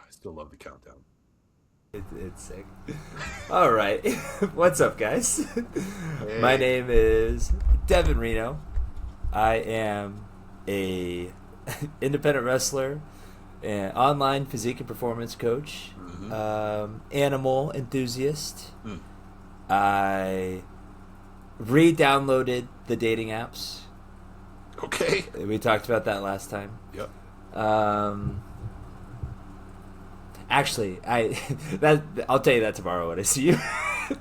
I still love the countdown. It's sick. All right. What's up, guys? My Hey. name is Devin Reno. I am a independent wrestler, an online physique and performance coach, Mm-hmm. animal enthusiast. Mm. I re-downloaded the dating apps. Okay. We talked about that last time. Yep. Um, Actually, I'll tell you that tomorrow when I see you.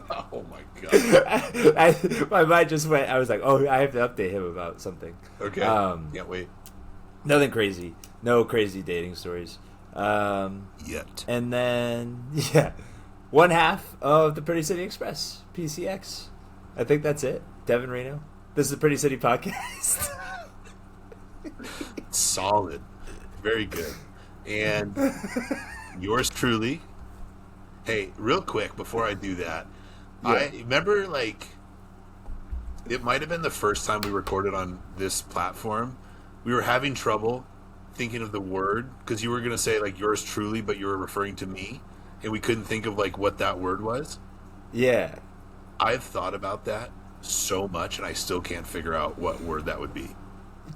Oh my god. My mind just went. I was like, oh, I have to update him about something. Okay. Can't wait. Nothing crazy. No crazy dating stories. Yet. And then yeah, one half of the Pretty City Express PCX. I think that's it. Devin Reno. This is the Pretty City Podcast. Solid. Very good. And yours truly. Hey, real quick before I do that, Yeah. I remember it might have been the first time we recorded on this platform. We were having trouble thinking of the word because you were gonna say yours truly, but you were referring to me, and we couldn't think of what that word was. Yeah. I've thought about that so much, and I still can't figure out what word that would be.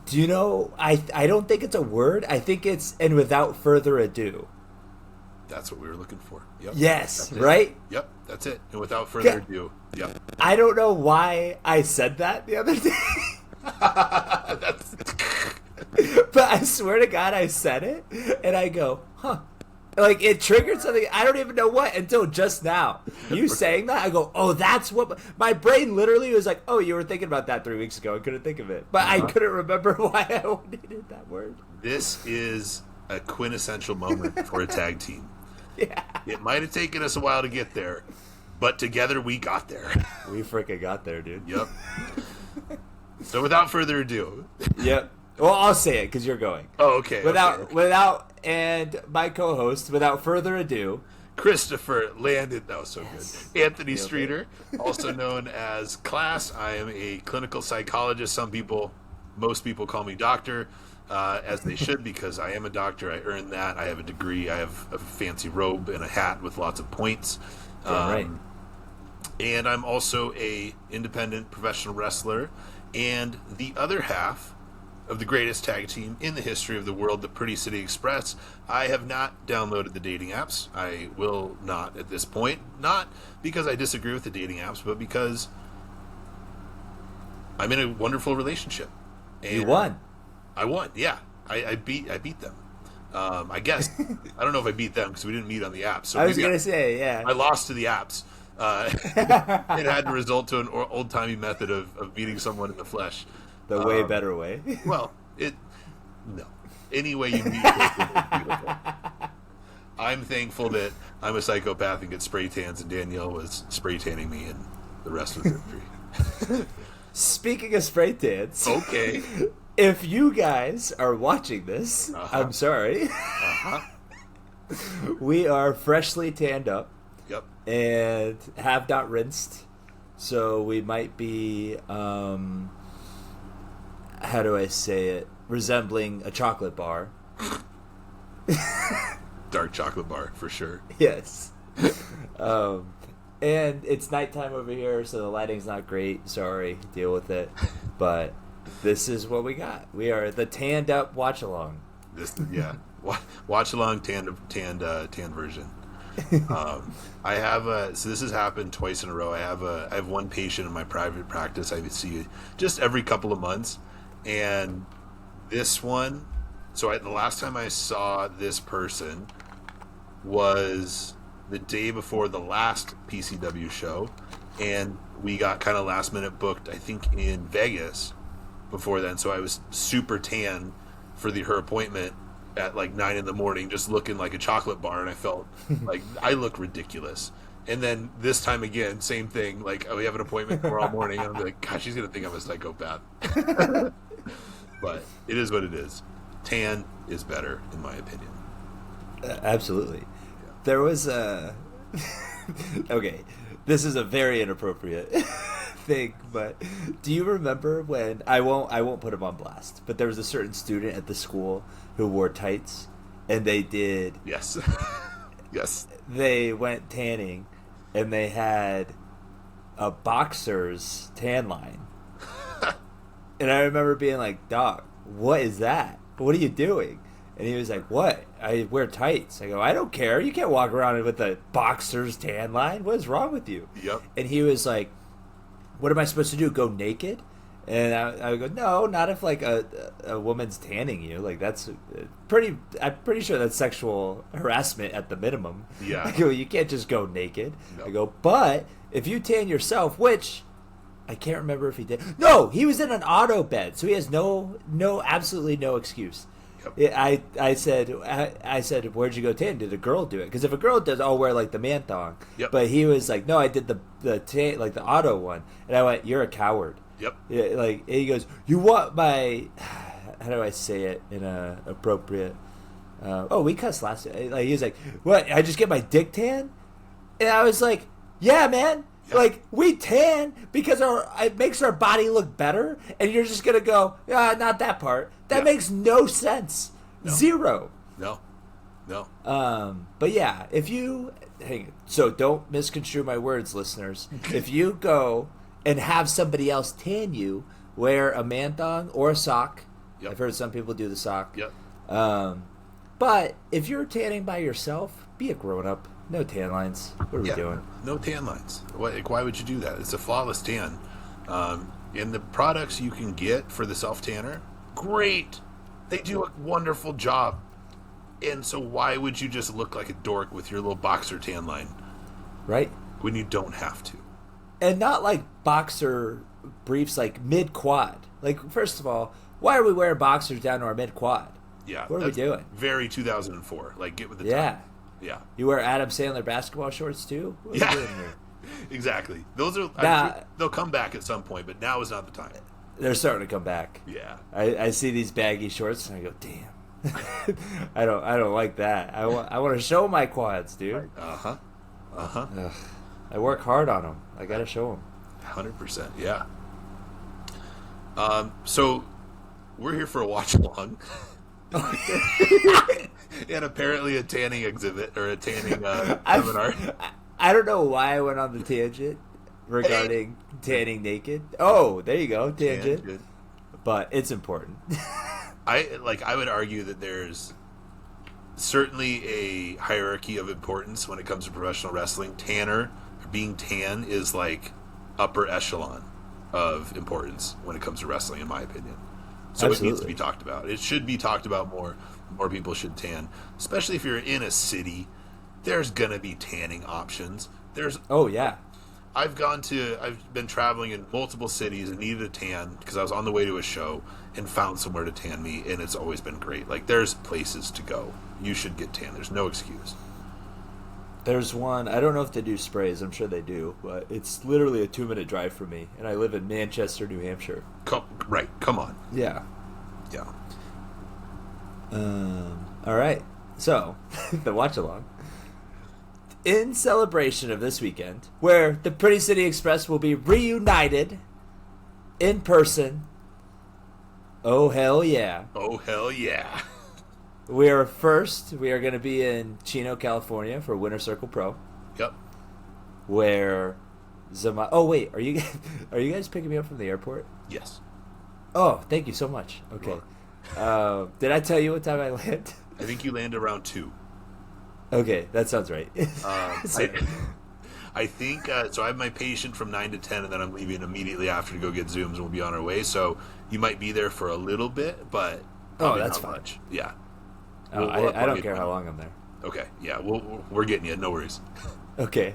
Do you know? I don't think it's a word. I think it's and without further ado. That's what we were looking for. Yep. Yes, That's it. right? Yep, that's it. And without further Yeah. ado, yep. I don't know why I said that the other day, That's but I swear to God I said it, and I go, huh. It triggered something. I don't even know what until just now. You saying that, I go, oh, that's what. My brain literally was like, oh, you were thinking about that 3 weeks ago. I couldn't think of it. But I couldn't remember why I needed that word. This is a quintessential moment for a tag team. Yeah. It might have taken us a while to get there, but together we got there. We freaking got there, dude. Yep. So without further ado. Yep. Well, I'll say it because you're going. Oh, okay. Okay. And my co-host, without further ado, Christopher Landon. That was so Yes. good. Anthony Nailed it. Streeter, also known as Clas. I am a clinical psychologist. Most people call me doctor, as they should because I am a doctor. I earned that. I have a degree. I have a fancy robe and a hat with lots of points. Right. And I'm also a independent professional wrestler and the other half of the greatest tag team in the history of the world, the Pretty City Express. I have not downloaded the dating apps. I will not at this point. Not because I disagree with the dating apps, but because I'm in a wonderful relationship. And You won. I won. Yeah, I beat them. I guess I don't know if I beat them because we didn't meet on the apps. So I was maybe gonna say, yeah. I lost to the apps. It had to result to an old timey method of meeting someone in the flesh. The way better way. Well, no. Any way you meet people is beautiful. I'm thankful that I'm a psychopath and get spray tans, and Danielle was spray tanning me, and the rest was history. Speaking of spray tans, Okay. if you guys are watching this, Uh-huh. I'm sorry. Uh-huh. We are freshly tanned up Yep. and have not rinsed, so we might be how do I say it? Resembling a chocolate bar. Dark chocolate bar for sure. Yes. And it's nighttime over here, so the lighting's not great. Sorry, deal with it. But this is what we got. We are the tanned up watch along. Yeah. Watch along tan version. I have so this has happened twice in a row. I have one patient in my private practice I see just every couple of months, and this one. So the last time I saw this person was the day before the last PCW show, and we got kind of last minute booked. I think in Vegas before then, so I was super tan for her appointment at 9 in the morning, just looking like a chocolate bar, and I felt like I look ridiculous. And then this time again, same thing. We have an appointment tomorrow morning, and I'm like, gosh, she's gonna think I'm a psychopath. But it is what it is. Tan is better, in my opinion. Absolutely. There was a okay. This is a very inappropriate thing, but do you remember when I won't put him on blast, but there was a certain student at the school who wore tights, and they did. Yes. Yes. They went tanning, and they had a boxer's tan line. And I remember being like, "Dog, what is that? What are you doing?" And he was like, "What? I wear tights." I go, "I don't care. You can't walk around with a boxer's tan line. What is wrong with you?" Yep. And he was like, "What am I supposed to do? Go naked?" And I would go, "No, not if like a woman's tanning you. Like that's pretty. I'm pretty sure that's sexual harassment at the minimum." Yeah. I go, "You can't just go naked." No. I go, "But if you tan yourself, which I can't remember if he did. No, he was in an auto bed, so he has absolutely no excuse." Yep. I said, "Where'd you go tan? Did a girl do it? Because if a girl does, I'll wear like the man thong." Yep. But he was like, "No, I did the tan, like the auto one." And I went, "You're a coward." Yep. Yeah, like he goes, "You want my?" How do I say it in a appropriate? We cussed last. Like he was like, "What? I just get my dick tan?" And I was like, "Yeah, man." Yeah. Like we tan because it makes our body look better, and you're just gonna go, not that part. That makes no sense. No. Zero. No. But yeah, if you so don't misconstrue my words, listeners. If you go and have somebody else tan you, wear a man thong or a sock. Yep. I've heard some people do the sock. Yep. But if you're tanning by yourself, be a grown up. No tan lines. What are we doing? No tan lines. Why would you do that? It's a flawless tan. And the products you can get for the self tanner, great. They do a wonderful job. And so why would you just look like a dork with your little boxer tan line? Right? When you don't have to. And not like boxer briefs like mid quad. Like, first of all, why are we wearing boxers down to our mid quad? Yeah. What are we doing? Very 2004. Like, get with the Yeah. time. Yeah. You wear Adam Sandler basketball shorts too? What are Yeah. you doing here? Exactly. Those are. They'll come back at some point, but now is not the time. They're starting to come back. Yeah. I see these baggy shorts and I go, damn. I don't like that. I want to show my quads, dude. Uh-huh. Ugh. I work hard on them. I gotta show them. 100%. Yeah. So we're here for a watch along. And apparently a tanning exhibit or a tanning seminar. I don't know why I went on the tangent regarding tanning naked. Oh, there you go, tangent. But it's important. I would argue that there's certainly a hierarchy of importance when it comes to professional wrestling. Being tan is like upper echelon of importance when it comes to wrestling, in my opinion. So Absolutely. It needs to be talked about. It should be talked about more. More people should tan, especially if you're in a city. There's gonna be tanning options. Oh yeah. I've been traveling in multiple cities and needed a tan because I was on the way to a show and found somewhere to tan me, and it's always been great. Like, there's places to go. You should get tan. There's no excuse. There's one, I don't know if they do sprays, I'm sure they do, but it's literally a 2-minute drive from me, and I live in Manchester, New Hampshire. Come on. Yeah. Yeah. All right. So, the watch along. In celebration of this weekend, where the Pretty City Express will be reunited in person. Oh, hell yeah. Oh, hell yeah. We are going to be in Chino, California for Winter Circle Pro. Yep. Where oh, wait. Are you guys picking me up from the airport? Yes. Oh, thank you so much. Okay. Did I tell you what time I land? I think you land around 2. Okay, that sounds right. I think so. I have my patient from 9 to 10, and then I'm leaving immediately after to go get Zooms, and we'll be on our way. So you might be there for a little bit, but that's fine. Much. Yeah. I don't care how long I'm there. Okay. Yeah. We're getting you. No worries. Okay.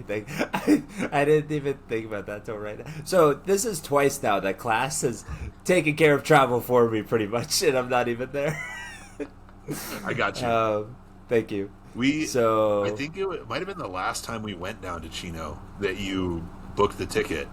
I didn't even think about that till right now. So this is twice now that Clas has taken care of travel for me, pretty much, and I'm not even there. I got you. Thank you. I think it might have been the last time we went down to Chino that you booked the ticket,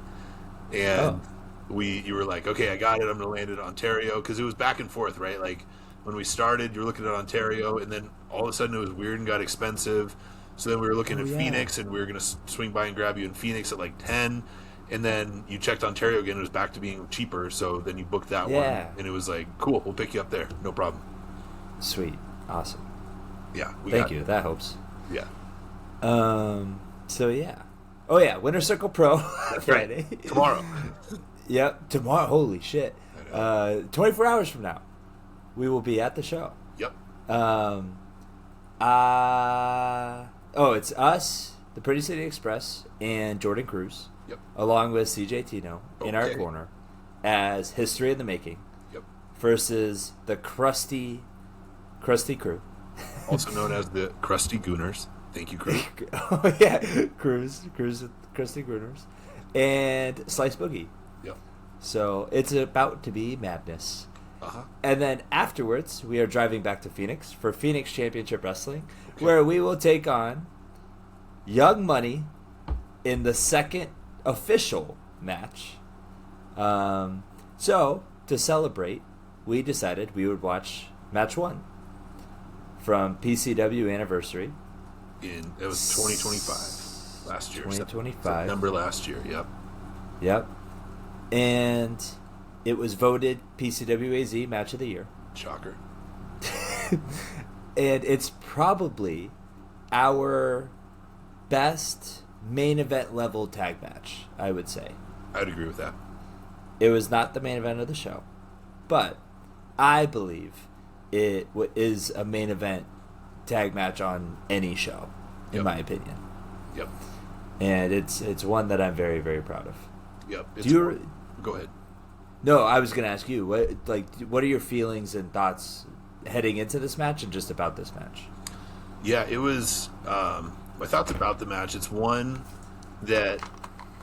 and you were like, okay, I got it. I'm gonna land at Ontario, because it was back and forth, right? Like when we started, you were looking at Ontario, and then all of a sudden it was weird and got expensive. So then we were looking at Phoenix, and we were gonna swing by and grab you in Phoenix at like 10. And then you checked Ontario again. It was back to being cheaper. So then you booked that one, and it was like, cool, we'll pick you up there, no problem. Sweet, awesome. Yeah. Thank you. That helps. Yeah. So yeah. Oh yeah, Winter Circle Pro Friday. Right. Tomorrow. Yep, tomorrow. Holy shit. 24 hours from now, we will be at the show. Yep. It's us, the Pretty City Express, and Jordan Cruz. Yep. Along with CJ Tino in our corner as History in the Making. Yep. Versus the Krusty Crew. Also known as the Krusty Gooners. Thank you, Cruz. Oh yeah, Cruz, Krusty Gooners, and Slice Boogie. Yep. So it's about to be madness. Uh-huh. And then afterwards, we are driving back to Phoenix for Phoenix Championship Wrestling, where we will take on Young Money in the second official match. So, to celebrate, we decided we would watch match 1 from PCW Anniversary. It was 2025 last year. 2025. September last year, yep. Yep. And it was voted PCWAZ Match of the Year. Shocker. And it's probably our best main event level tag match, I would say. I'd agree with that. It was not the main event of the show, but I believe it is a main event tag match on any show, in my opinion. Yep. And it's one that I'm very, very proud of. Yep. Go ahead. No, I was going to ask you, what are your feelings and thoughts heading into this match and just about this match? Yeah, it was my thoughts about the match. It's one that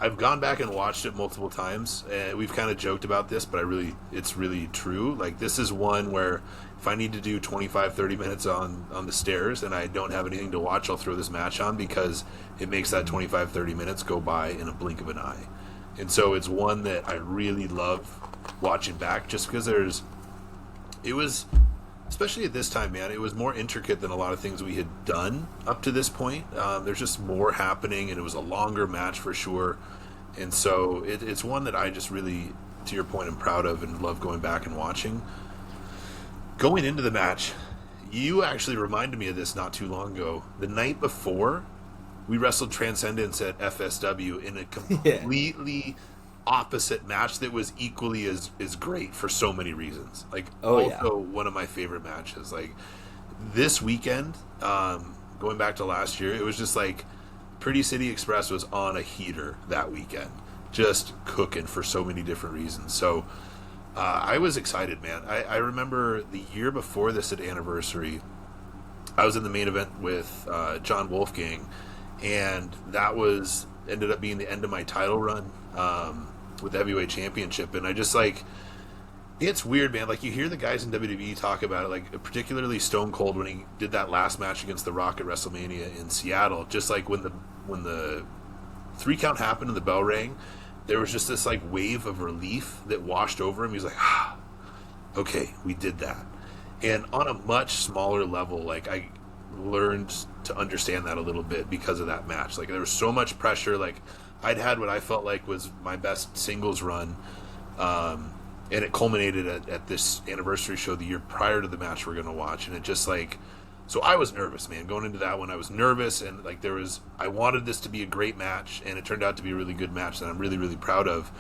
I've gone back and watched it multiple times, and we've kind of joked about this, but it's really true. Like, this is one where if I need to do 25, 30 minutes on the stairs and I don't have anything to watch, I'll throw this match on because it makes that 25, 30 minutes go by in a blink of an eye. And so it's one that I really love watching back just because it was, especially at this time, man, it was more intricate than a lot of things we had done up to this point. There's just more happening, and it was a longer match for sure. And so it's one that I just really, to your point, am proud of and love going back and watching. Going into the match, you actually reminded me of this not too long ago. The night before, we wrestled Transcendence at FSW in a completely opposite match that was equally as great for so many reasons. Like, one of my favorite matches. Like, this weekend, going back to last year, it was just like Pretty City Express was on a heater that weekend, just cooking for so many different reasons. So I was excited, man. I remember the year before this at Anniversary, I was in the main event with John Wolfgang, and that ended up being the end of my title run with the Heavyweight Championship. And I just, like, it's weird, man. Like, you hear the guys in WWE talk about it, like, particularly Stone Cold when he did that last match against The Rock at WrestleMania in Seattle. Just like when the 3 count happened and the bell rang, there was just this, like, wave of relief that washed over him. He was like, okay, we did that. And on a much smaller level, like, I learned to understand that a little bit because of that match. Like, there was so much pressure. Like, I'd had what I felt like was my best singles run, and it culminated at this Anniversary show the year prior to the match we're going to watch. And it just, like, so I was nervous, man. Going into that one, I was nervous, and, like, I wanted this to be a great match, and it turned out to be a really good match that I'm really, really proud of.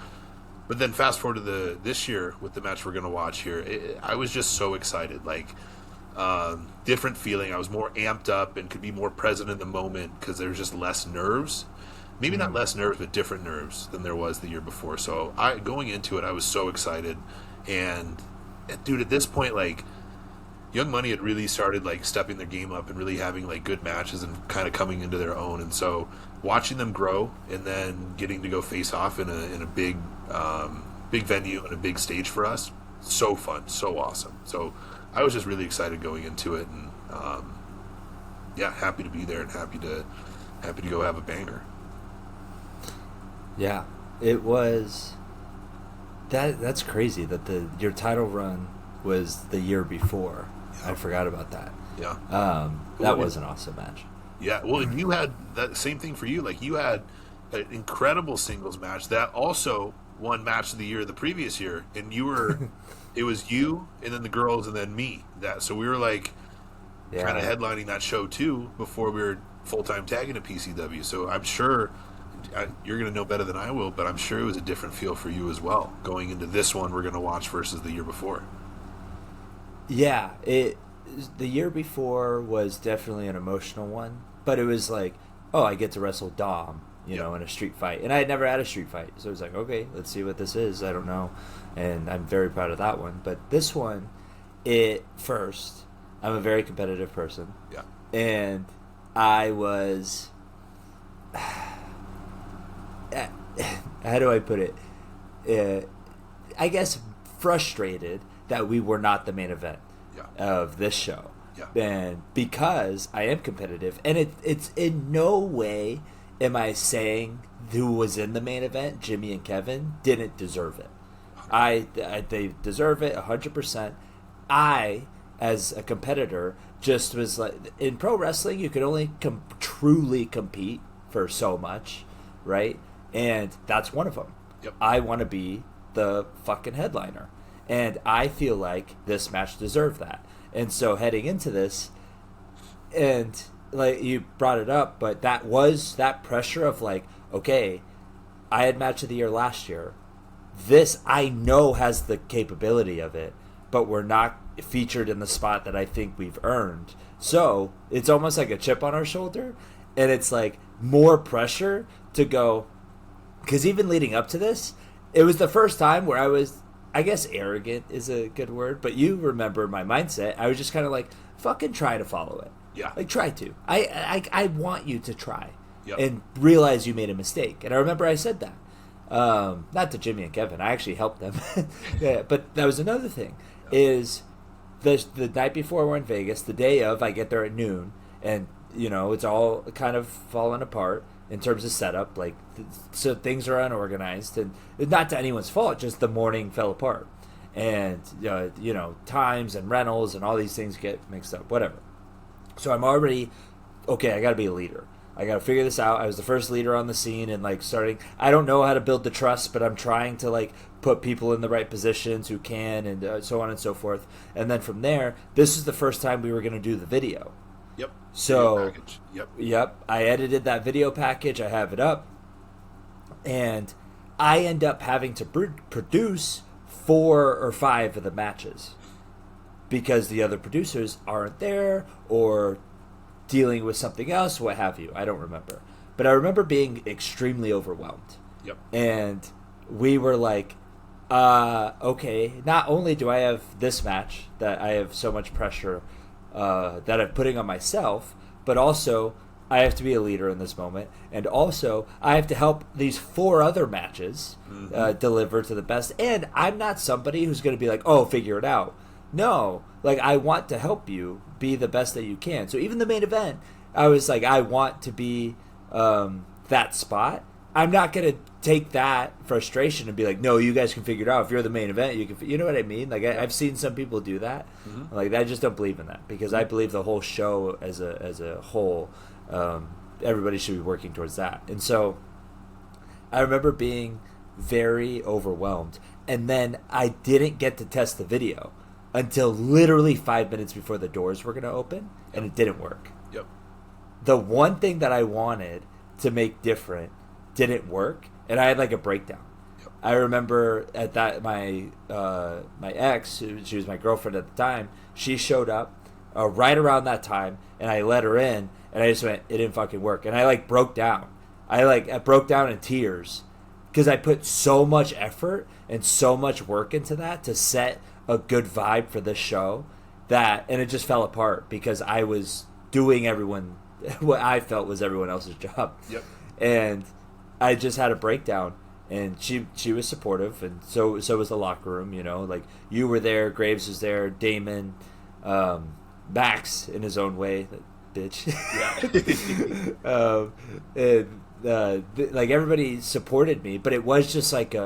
But then fast forward to this year with the match we're going to watch here, I was just so excited. Like, different feeling. I was more amped up and could be more present in the moment because there was just less nerves. Maybe not less nerves, but different nerves than there was the year before. So going into it, I was so excited. And dude, at this point, like, Young Money had really started, like, stepping their game up and really having, like, good matches and kind of coming into their own. And so watching them grow and then getting to go face off in a big venue and a big stage for us, so fun, so awesome. So I was just really excited going into it, and happy to be there and happy to go have a banger. Yeah, it was. That's crazy that your title run was the year before. Yeah. I forgot about that. Yeah. That was an awesome match. Yeah. Well, and you had that same thing for you. Like, you had an incredible singles match that also won match of the year the previous year, and you were. It was you and then the girls and then me. So we were like kind of headlining that show too before we were full-time tagging at PCW. So I'm sure you're going to know better than I will, but I'm sure it was a different feel for you as well going into this one we're going to watch versus the year before. Yeah, the year before was definitely an emotional one, but it was like, oh, I get to wrestle Dom, you know, in a street fight. And I had never had a street fight. So it was like, okay, let's see what this is. I don't know. And I'm very proud of that one. But this one, first, I'm a very competitive person. Yeah. And I was, how do I put it? I guess frustrated that we were not the main event of this show. Yeah. And because I am competitive, and it's in no way am I saying who was in the main event, Jimmy and Kevin, didn't deserve it. They deserve it 100%. I, as a competitor, just was like, in pro wrestling, you can only truly compete for so much, right? And that's one of them. Yep. I want to be the fucking headliner. And I feel like this match deserved that. And so heading into this, and like you brought it up, but that was that pressure of like, okay, I had match of the year last year. This I know has the capability of it, but we're not featured in the spot that I think we've earned. So it's almost like a chip on our shoulder, and it's like more pressure to go. Because even leading up to this, it was the first time where I was, I guess arrogant is a good word, but you remember my mindset. I was just kind of like, fucking try to follow it. Yeah. Like, try to. I want you to try. Yep. And realize you made a mistake. And I remember I said that. Not to Jimmy and Kevin. I actually helped them. Yeah, but that was another thing. Is the night before we're in Vegas, the day of, I get there at noon, and, you know, it's all kind of falling apart in terms of setup. Like, so things are unorganized. And not to anyone's fault, just the morning fell apart. And, you know, times and rentals and all these things get mixed up. Whatever. So I'm already, okay, I got to be a leader. I got to figure this out. I was the first leader on the scene and like starting, I don't know how to build the trust, but I'm trying to like put people in the right positions who can, and so on and so forth. And then from there, this is the first time we were going to do the video. Yep. So, Yep. I edited that video package. I have it up. And I end up having to produce 4 or 5 of the matches because the other producers aren't there or dealing with something else, what have you. I don't remember. But I remember being extremely overwhelmed. Yep. And we were like, okay, not only do I have this match that I have so much pressure that I'm putting on myself, but also I have to be a leader in this moment. And also I have to help these 4 other matches deliver to the best. And I'm not somebody who's going to be like, oh, figure it out. No, like I want to help you be the best that you can. So even the main event, I was like, I want to be that spot. I'm not going to take that frustration and be like, no, you guys can figure it out. If you're the main event, you can. You know what I mean? Like I've seen some people do that. Mm-hmm. Like I just don't believe in that because I believe the whole show as a whole, everybody should be working towards that. And so I remember being very overwhelmed, and then I didn't get to test the video until literally 5 minutes before the doors were going to open, and it didn't work. Yep. The one thing that I wanted to make different didn't work, and I had like a breakdown. Yep. I remember at that my ex, she was my girlfriend at the time, she showed up right around that time, and I let her in, and I just went, it didn't fucking work, and I like broke down. I broke down in tears because I put so much effort and so much work into that to set a good vibe for this show and it just fell apart because I was doing what I felt was everyone else's job. Yep. And I just had a breakdown, and she was supportive, and so was the locker room, you know, like you were there, Graves was there, Damon, Max in his own way, that bitch. Yeah. Like everybody supported me, but it was just like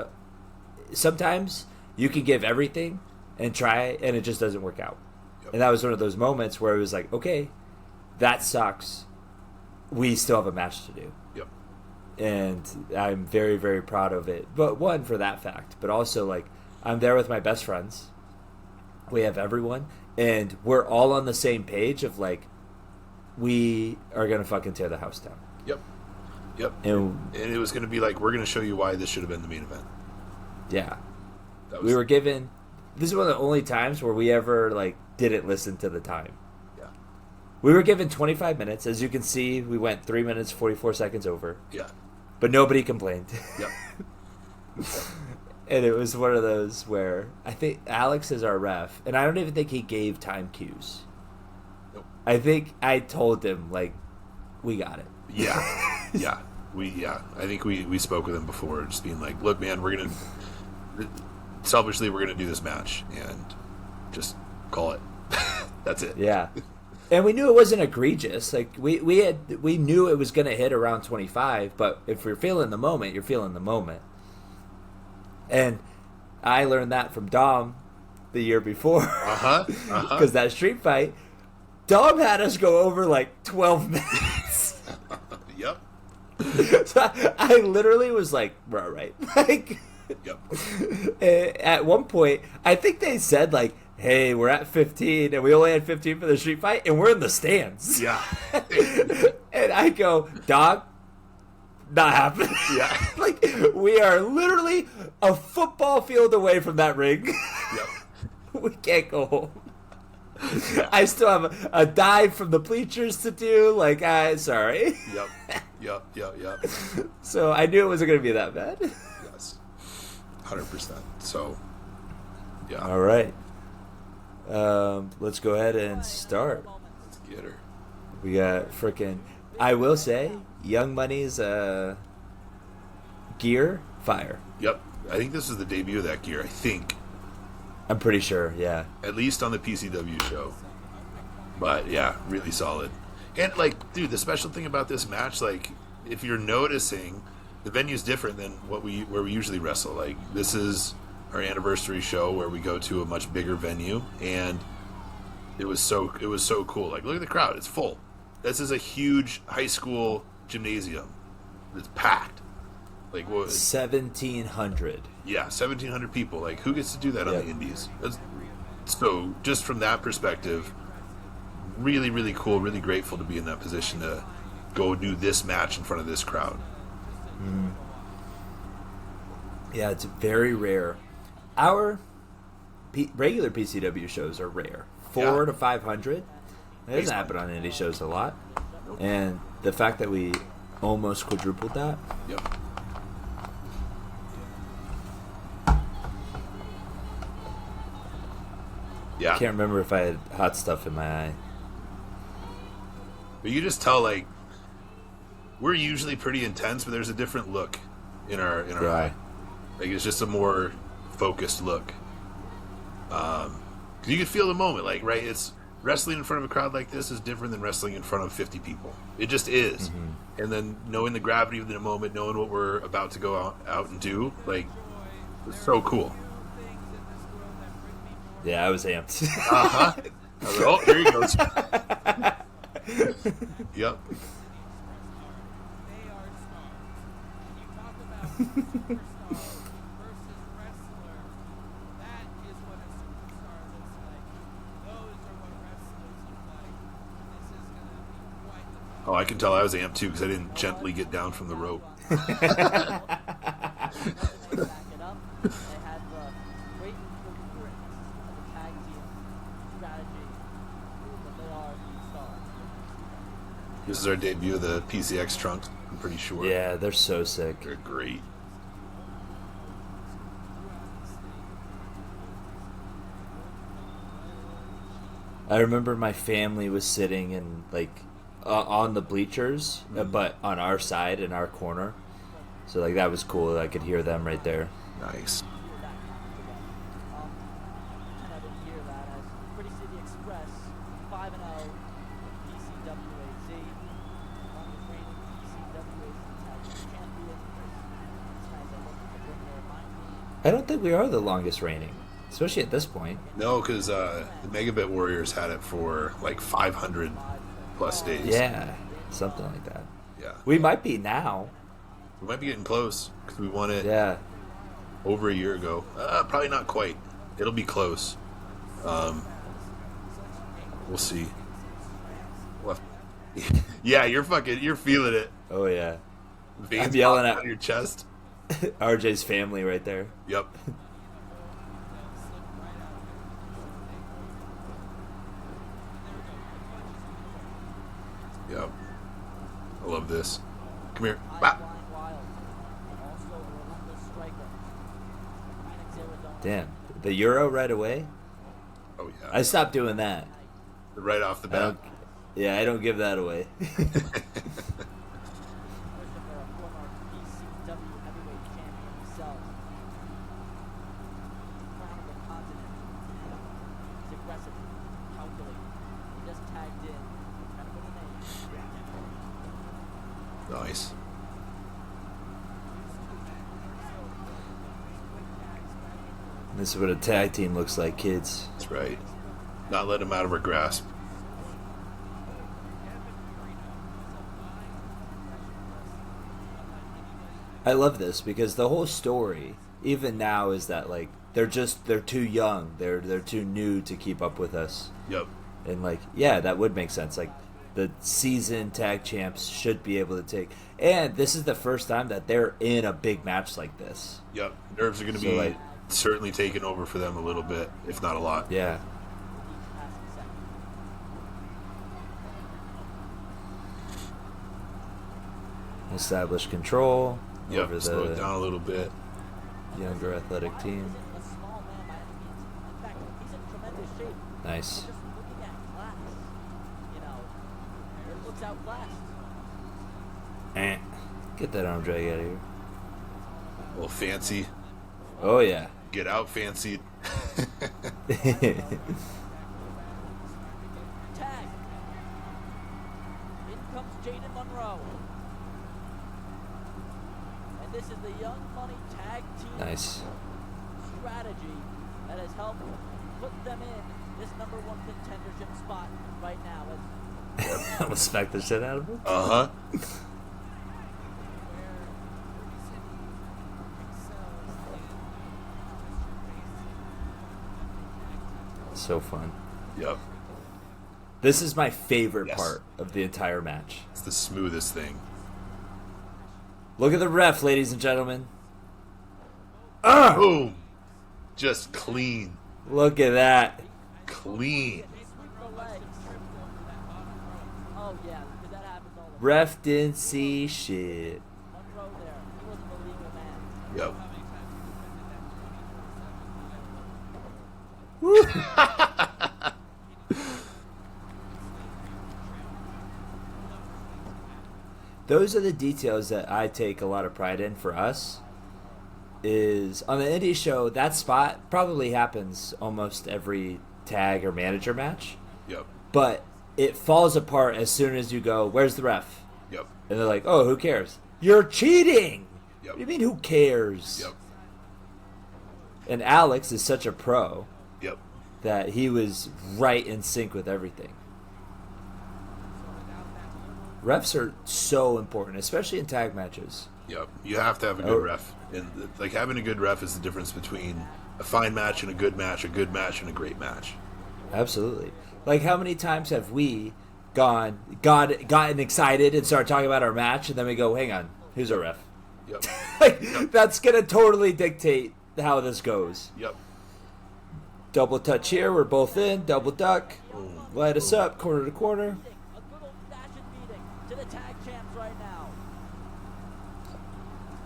sometimes you can give everything and try, and it just doesn't work out. Yep. And that was one of those moments where it was like, okay, that sucks. We still have a match to do. Yep. And I'm very, very proud of it. But one, for that fact, but also like I'm there with my best friends. We have everyone, and we're all on the same page of like, we are gonna fucking tear the house down. Yep. Yep. And it was going to be like, we're going to show you why this should have been the main event. Yeah. That We were given. This is one of the only times where we ever like didn't listen to the time. Yeah. We were given 25 minutes. As you can see, we went 3 minutes 44 seconds over. Yeah. But nobody complained. Yep. And it was one of those where I think Alex is our ref, and I don't even think he gave time cues. Nope. I think I told him like, we got it. Yeah. Yeah. I think we spoke with him before, just being like, look, man, we're going to, selfishly, we're going to do this match and just call it. That's it. Yeah. And we knew it wasn't egregious. Like we knew it was going to hit around 25, but if you're feeling the moment, you're feeling the moment. And I learned that from Dom the year before. Because that street fight, Dom had us go over like 12 minutes. Yep. So I literally was like, we're all right. Like, yep. At one point, I think they said like, hey, we're at 15, and we only had 15 for the street fight, and we're in the stands. Yeah. And I go, dog, not happening. Yeah. Like, we are literally a football field away from that ring. Yep. We can't go home. Yeah. I still have a dive from the bleachers to do. Like, sorry. Yep. So I knew it wasn't going to be that bad. Yes. 100%. So, yeah. All right. Let's go ahead and start. Let's get her. We got frickin', I will say, Young Money's gear, fire. Yep. I think this is the debut of that gear, I think. I'm pretty sure, yeah. At least on the PCW show. But, yeah, really solid. And, like, dude, the special thing about this match, like, if you're noticing, the venue's different than where we usually wrestle. Like, this is our anniversary show where we go to a much bigger venue, and it was so cool. Like, look at the crowd. It's full. This is a huge high school gymnasium. It's packed. Like, what? 1,700. Yeah, 1,700 people. Like, who gets to do that on the indies? So, just from that perspective, really, really cool, really grateful to be in that position to go do this match in front of this crowd. Yeah, it's very rare. Our regular PCW shows are rare. 400 to 500. That doesn't happen on indie shows a lot. Nope. And the fact that we almost quadrupled that. Yep. Yeah. I can't remember if I had hot stuff in my eye. But you just tell, like, we're usually pretty intense, but there's a different look in our eye. Like, it's just a more focused look. 'Cause you can feel the moment, like, right? It's wrestling in front of a crowd like this is different than wrestling in front of 50 people. It just is. Mm-hmm. And then knowing the gravity of the moment, knowing what we're about to go out and do, like, it's so cool. Yeah, I was amped. I was like, oh, here he goes. Yep. Oh, I can tell I was amped too because I didn't gently get down from the rope. This is our debut of the PCX trunks, I'm pretty sure. Yeah, they're so sick. They're great. I remember my family was sitting in, like, on the bleachers, but on our side, in our corner. So, like, that was cool. I could hear them right there. Nice. I don't think we are the longest reigning, especially at this point. No, because the Megabit Warriors had it for like 500 plus days. Yeah, something like that. Yeah. We might be now. We might be getting close because we won it over a year ago. Probably not quite. It'll be close. We'll see. We'll yeah, you're feeling it. Oh yeah. Veins I'm yelling out at your chest. RJ's family right there. Yep. Yep. I love this. Come here. Bah. Damn. The Euro right away? Oh yeah. I stopped doing that. Right off the bat. I don't give that away. Nice. This is what a tag team looks like, kids. That's right. Not let him out of her grasp. I love this because the whole story, even now, is that like they're too young. They're too new to keep up with us. Yep. And like, yeah, that would make sense. Like the seasoned tag champs should be able to take. And this is the first time that they're in a big match like this. Yep. Nerves are going to be certainly taking over for them a little bit, if not a lot. Yeah. Establish control over slow the it down a little bit. younger athletic team. Nice. Get that arm drag out of here. A little fancy. Oh yeah. Get out fancied. Tag. In comes Jaden Monroe. And this is the Young Money Tag Team Nice. strategy that has helped put them in this number one contendership spot right now. I will smack the shit out of him. Uh-huh. So fun. Yep. This is my favorite Yes. part of the entire match. It's the smoothest thing. Look at the ref, ladies and gentlemen. Boom. Just clean. Look at that. Clean. The legs. Oh yeah, because that happens all the time. Ref didn't see shit. Monroe there. He wasn't the legal man. Yep. Those are the details that I take a lot of pride in for us. Is on the indie show, that spot probably happens almost every tag or manager match. Yep. But it falls apart as soon as you go, where's the ref? Yep. And they're like, oh, who cares? You're cheating! Yep. What do you mean, who cares? Yep. And Alex is such a pro Yep. that he was right in sync with everything. Refs are so important, especially in tag matches. Yep. You have to have a good ref. And like having a good ref is the difference between a fine match and a good match and a great match. Absolutely. Like how many times have we gotten excited and started talking about our match, and then we go, hang on, who's our ref? Yep. That's gonna totally dictate how this goes. Yep. Double touch here, we're both in, double duck, light us up, corner to corner. A good old-fashioned meeting to the tag champs right now.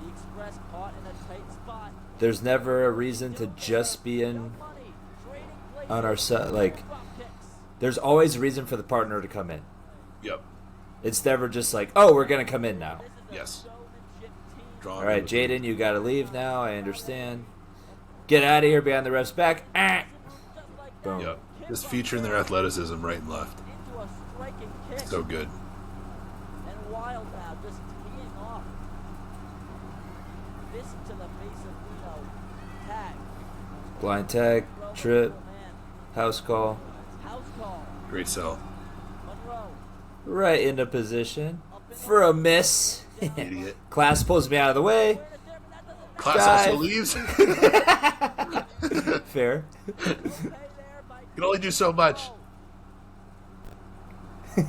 The Express caught in a tight spot. There's never a reason to just be in Money trading places. on our side. Like, Drop kicks. there's always a reason for the partner to come in. Yep. It's never just like, oh, we're gonna come in now. Yes. Showmanship team. Draw All right, Jaden, you gotta leave now. I understand. Get out of here behind the ref's back. Boom. Yep. Just featuring their athleticism right and left. Into a striking kick. So good. And Wild now just teeing off. This to the face of Reno. Tag. Blind tag, trip, Man. house call, House call. Great sell. Monroe. right into position for a miss. Idiot. Clas pulls me out of the way. Class Dive. also leaves. Fair. Can only do so much. And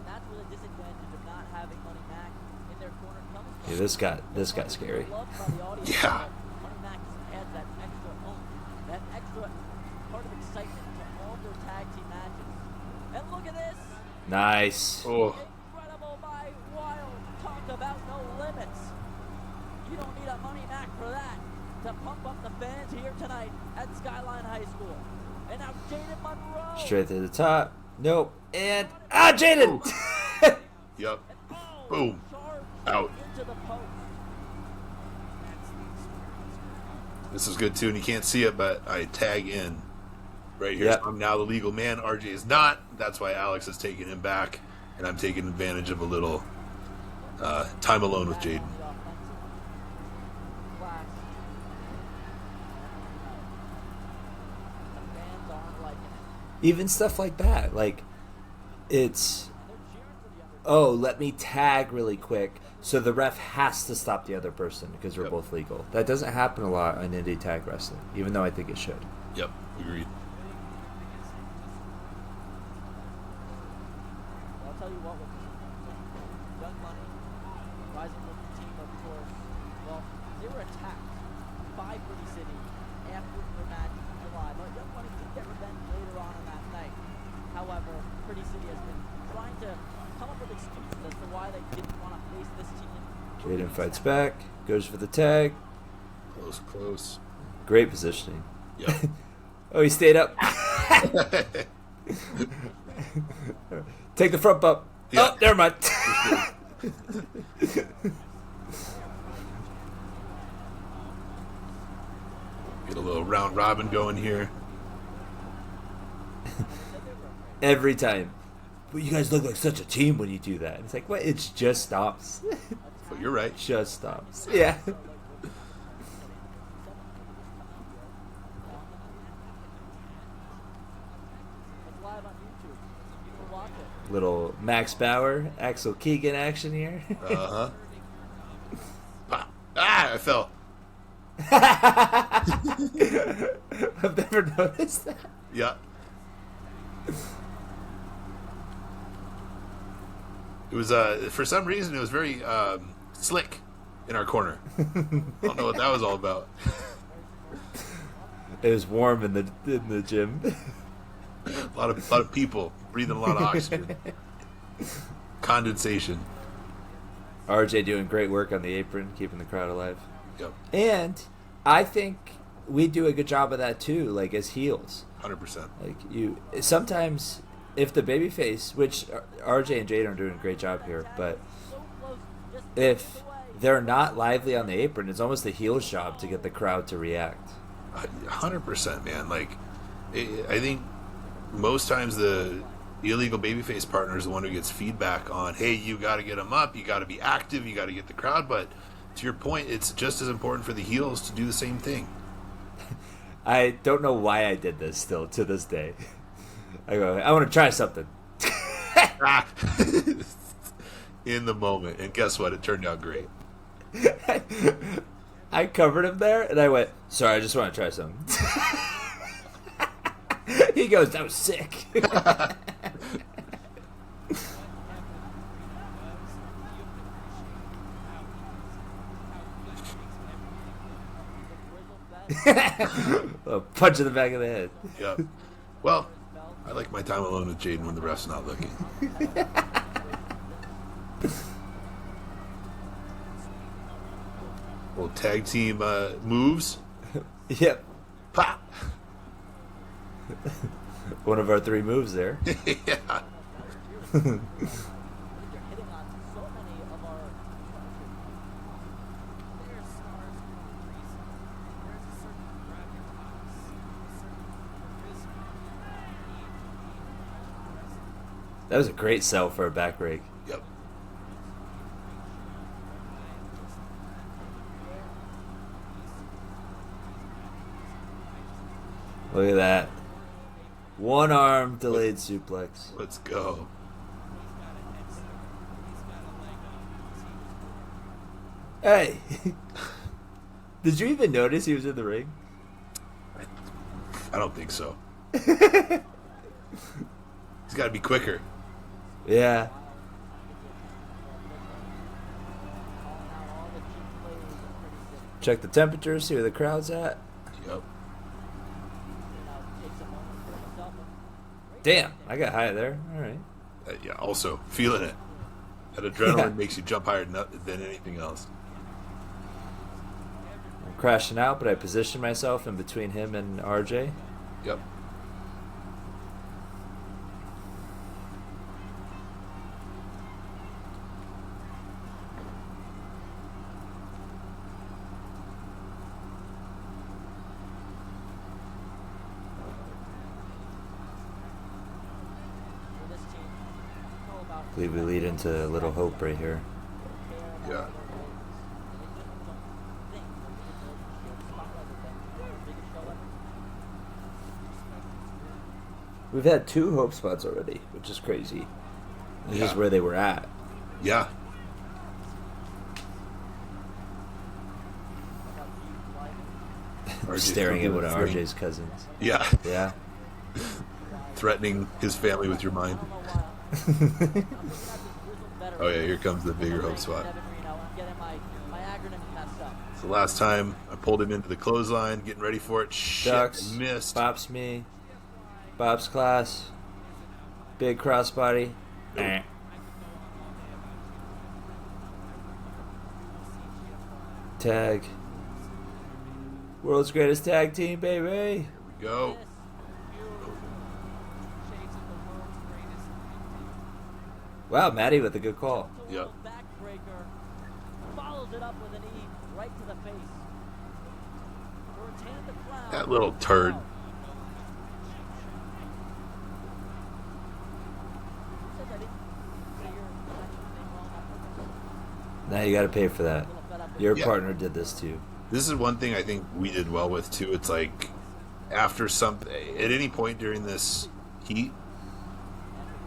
that's where the disadvantage of not having Money Mac in their corner comes from. Yeah, this got scary. Loved by the audience, Yeah. but Money Mac just adds that extra oomph, that extra part of excitement to all their tag team matches. And look at this. Nice. Oh, Incredible by Wild. Talk about no limits. You don't need a Money Mac for that. To pump up the fans here tonight at Skyline High School. And now Jaden Monroe. Straight to the top. Nope. And Jaden. yep. Oh, Boom. charge Out. into the post. This is good too, and you can't see it, but I tag in right here. Yep. So I'm now the legal man. RJ is not. That's why Alex is taking him back, and I'm taking advantage of a little time alone with Jaden. Even stuff like that. Like, it's, oh, let me tag really quick. So the ref has to stop the other person because we're Yep. both legal. That doesn't happen a lot in indie tag wrestling, even though I think it should. Yep, agreed. I'll tell you what, with Young Money, rising with the team, of course, well, they were attacked by Pretty City after their match in July, but Young Money did get revenge later on in that night. However, Pretty City has been trying to come up with excuses as to why they didn't want to face this team. Jaden fights back, goes for the tag. Close. Great positioning. Yep. Oh, he stayed up. Take the front bump. Yeah. Oh, never mind. Get a little round robin going here. Every time. But you guys look like such a team when you do that. It's like, what? It's just stops. But you're right. Just stops. Yeah. It's live on YouTube. You can watch it. Little Max Bauer, Axel Keegan action here. Uh huh. Ah! I fell. I've never noticed that. Yeah. It was for some reason it was very slick in our corner. I don't know what that was all about. It was warm in the gym. A lot of people breathing a lot of oxygen. Condensation. RJ doing great work on the apron, keeping the crowd alive. Yep. And I think we do a good job of that too, like as heels. 100%. Like you sometimes if the babyface, which RJ and Jade are doing a great job here, but So close, just if away. they're not lively on the apron, it's almost the heel's job to get the crowd to react. 100%, man. Like, I think most times the illegal babyface partner is the one who gets feedback on, hey, you got to get them up, you got to be active, you got to get the crowd. But to your point, it's just as important for the heels to do the same thing. I don't know why I did this still to this day. I go, I want to try something. In the moment. And guess what? It turned out great. I covered him there, and I went, sorry, I just want to try something. He goes, that was sick. A punch in the back of the head. Yep. Well, I like my time alone with Jaden when the ref's not looking. Little tag team moves. Yep. Pop. One of our three moves there. Yeah. They're hitting on so many of our There's stars for a reason. There's a certain gravitas, a certain charisma, That was a great sell for a back rake. Yep. Look at that. One arm delayed suplex. Let's go. Hey. Did you even notice he was in the ring? I don't think so. He's got to be quicker. Yeah. Check the temperature, see where the crowd's at. Yep. Damn, I got high there. All right. Yeah, also, feeling it. That adrenaline makes you jump higher than anything else. I'm crashing out, but I position myself in between him and RJ. Yep. I believe we lead into a little hope right here. Yeah. We've had 2 hope spots already, which is crazy. It's just where they were at. Yeah. Staring at one of RJ's cousins. Yeah. Yeah. Threatening his family with your mind. Oh yeah, here comes the bigger hope spot. It's the last time I pulled him into the clothesline, getting ready for it. Shit, Ducks. missed. Bops me. Bops Clas. Big crossbody. Eh. Tag. World's greatest tag team, baby. Here we go. Wow, Maddie with a good call. Yep. Backbreaker. Follows it up with an E right to the face. To retain the crown. That little turd. Says I didn't say your name wrong on purpose. Now you got to pay for that. A little fed up with Your Yeah. partner did this too. This is one thing I think we did well with too. It's like after at any point during this heat,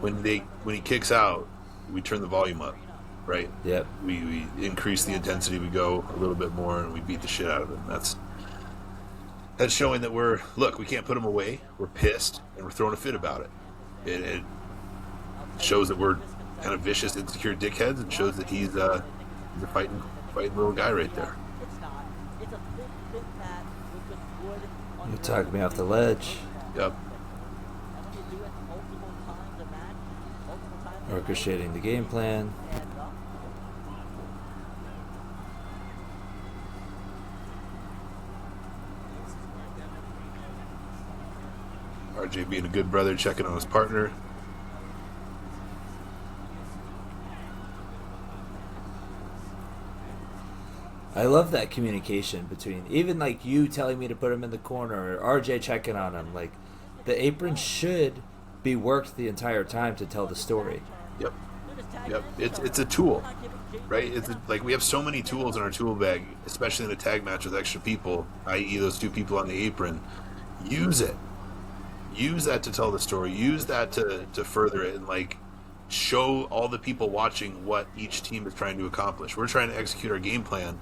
when he kicks out, we turn the volume up, right? Yep. We increase the intensity. We go a little bit more, and we beat the shit out of him. That's showing that we can't put him away. We're pissed, and we're throwing a fit about it. It shows that we're kind of vicious, insecure dickheads, and shows that he's a fighting little guy right there. It's not. It's a thin mat with just wood on You talked me off the ledge. Yep. And when you do it multiple times a match, multiple times Orchestrating the game plan. and up. RJ being a good brother, checking on his partner. I love that communication between even like you telling me to put him in the corner or RJ checking on him. Like the apron should be worked the entire time to tell the story. Yep. Yep. It's a tool, right? Like we have so many tools in our tool bag, especially in a tag match with extra people, i.e. those 2 people on the apron. Use it. Use that to tell the story. Use that to further it and like show all the people watching what each team is trying to accomplish. We're trying to execute our game plan.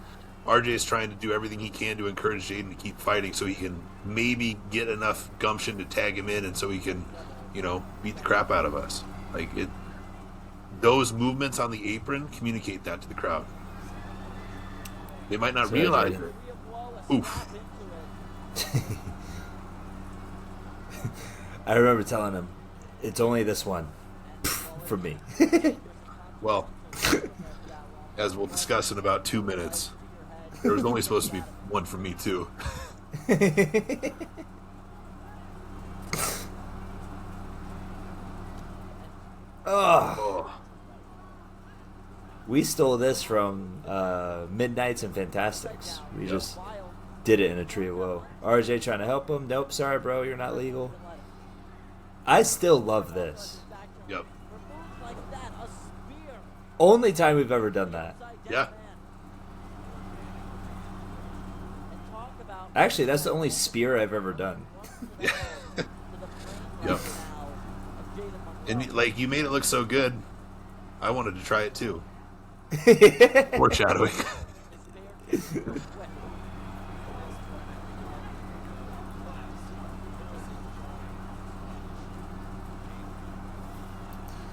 RJ is trying to do everything he can to encourage Jaden to keep fighting so he can maybe get enough gumption to tag him in and so he can, beat the crap out of us. Like those movements on the apron communicate that to the crowd. They might not Sorry, realize Jaden. it. Oof. I remember telling him, it's only this one for me. Well, as we'll discuss in about 2 minutes, there was only supposed to be one for me too. Oh. We stole this from Midnights and Fantastics. We just did it in a tree of woe. RJ trying to help him. Nope, sorry, bro, you're not legal. I still love this. Yep. Only time we've ever done that. Yeah. Actually, that's the only spear I've ever done. Yep. And like you made it look so good, I wanted to try it too. Foreshadowing.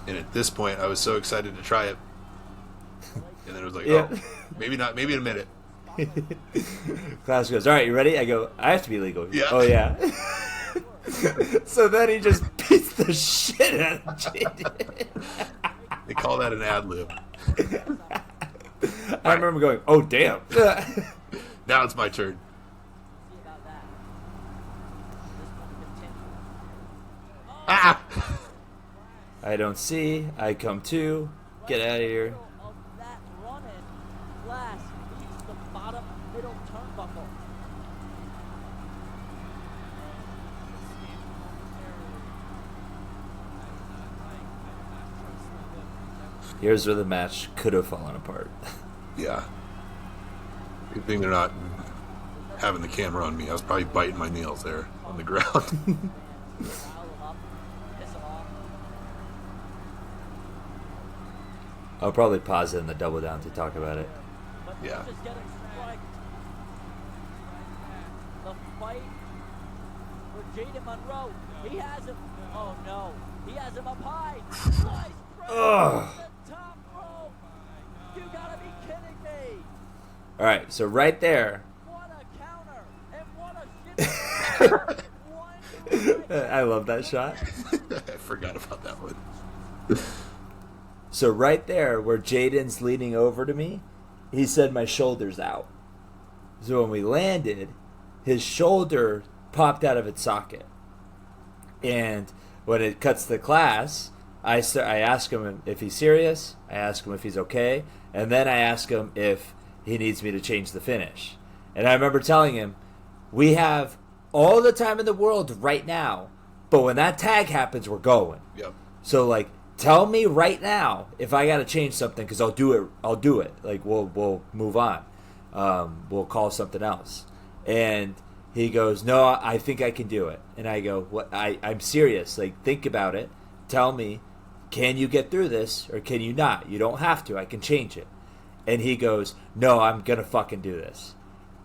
And at this point, I was so excited to try it, and then it was like, Yeah. oh, maybe not. Maybe in a minute. Clas goes, all right, you ready? I go, I have to be legal. Yeah. Oh, yeah. So then he just beats the shit out of Jaden. They call that an ad lib. I remember going, oh, damn. Now it's my turn. See about that. This one continues. Ah! I don't see. I come to. Get out of here. Middle of that run-in, Clas leaves the bottom middle turnbuckle. Here's where the match could have fallen apart. Yeah. Good thing they're not having the camera on me. I was probably biting my nails there on the ground. Rile him up, piss him off. I'll probably pause it in the double down to talk about it. But Yeah. he's just getting striked. The fight for Jaden Monroe. He has him. Oh no. He has him up high. Slice Ugh. the top rope. You gotta be kidding me. All right, so right there, What a counter. And what a shit. One I love that shot. I forgot about that one. So right there, where Jaden's leaning over to me, he said my shoulder's out. So when we landed, his shoulder popped out of its socket. And when it cuts to Clas, I ask him if he's serious. I ask him if he's okay. And then I ask him if he needs me to change the finish. And I remember telling him, we have all the time in the world right now, but when that tag happens, we're going. Yep. So, like, tell me right now if I got to change something, because I'll do it. I'll do it. Like, we'll move on. We'll call something else. And he goes, no, I think I can do it. And I go, what? I'm serious. Like, think about it. Tell me, can you get through this or can you not? You don't have to. I can change it. And he goes, no, I'm going to fucking do this.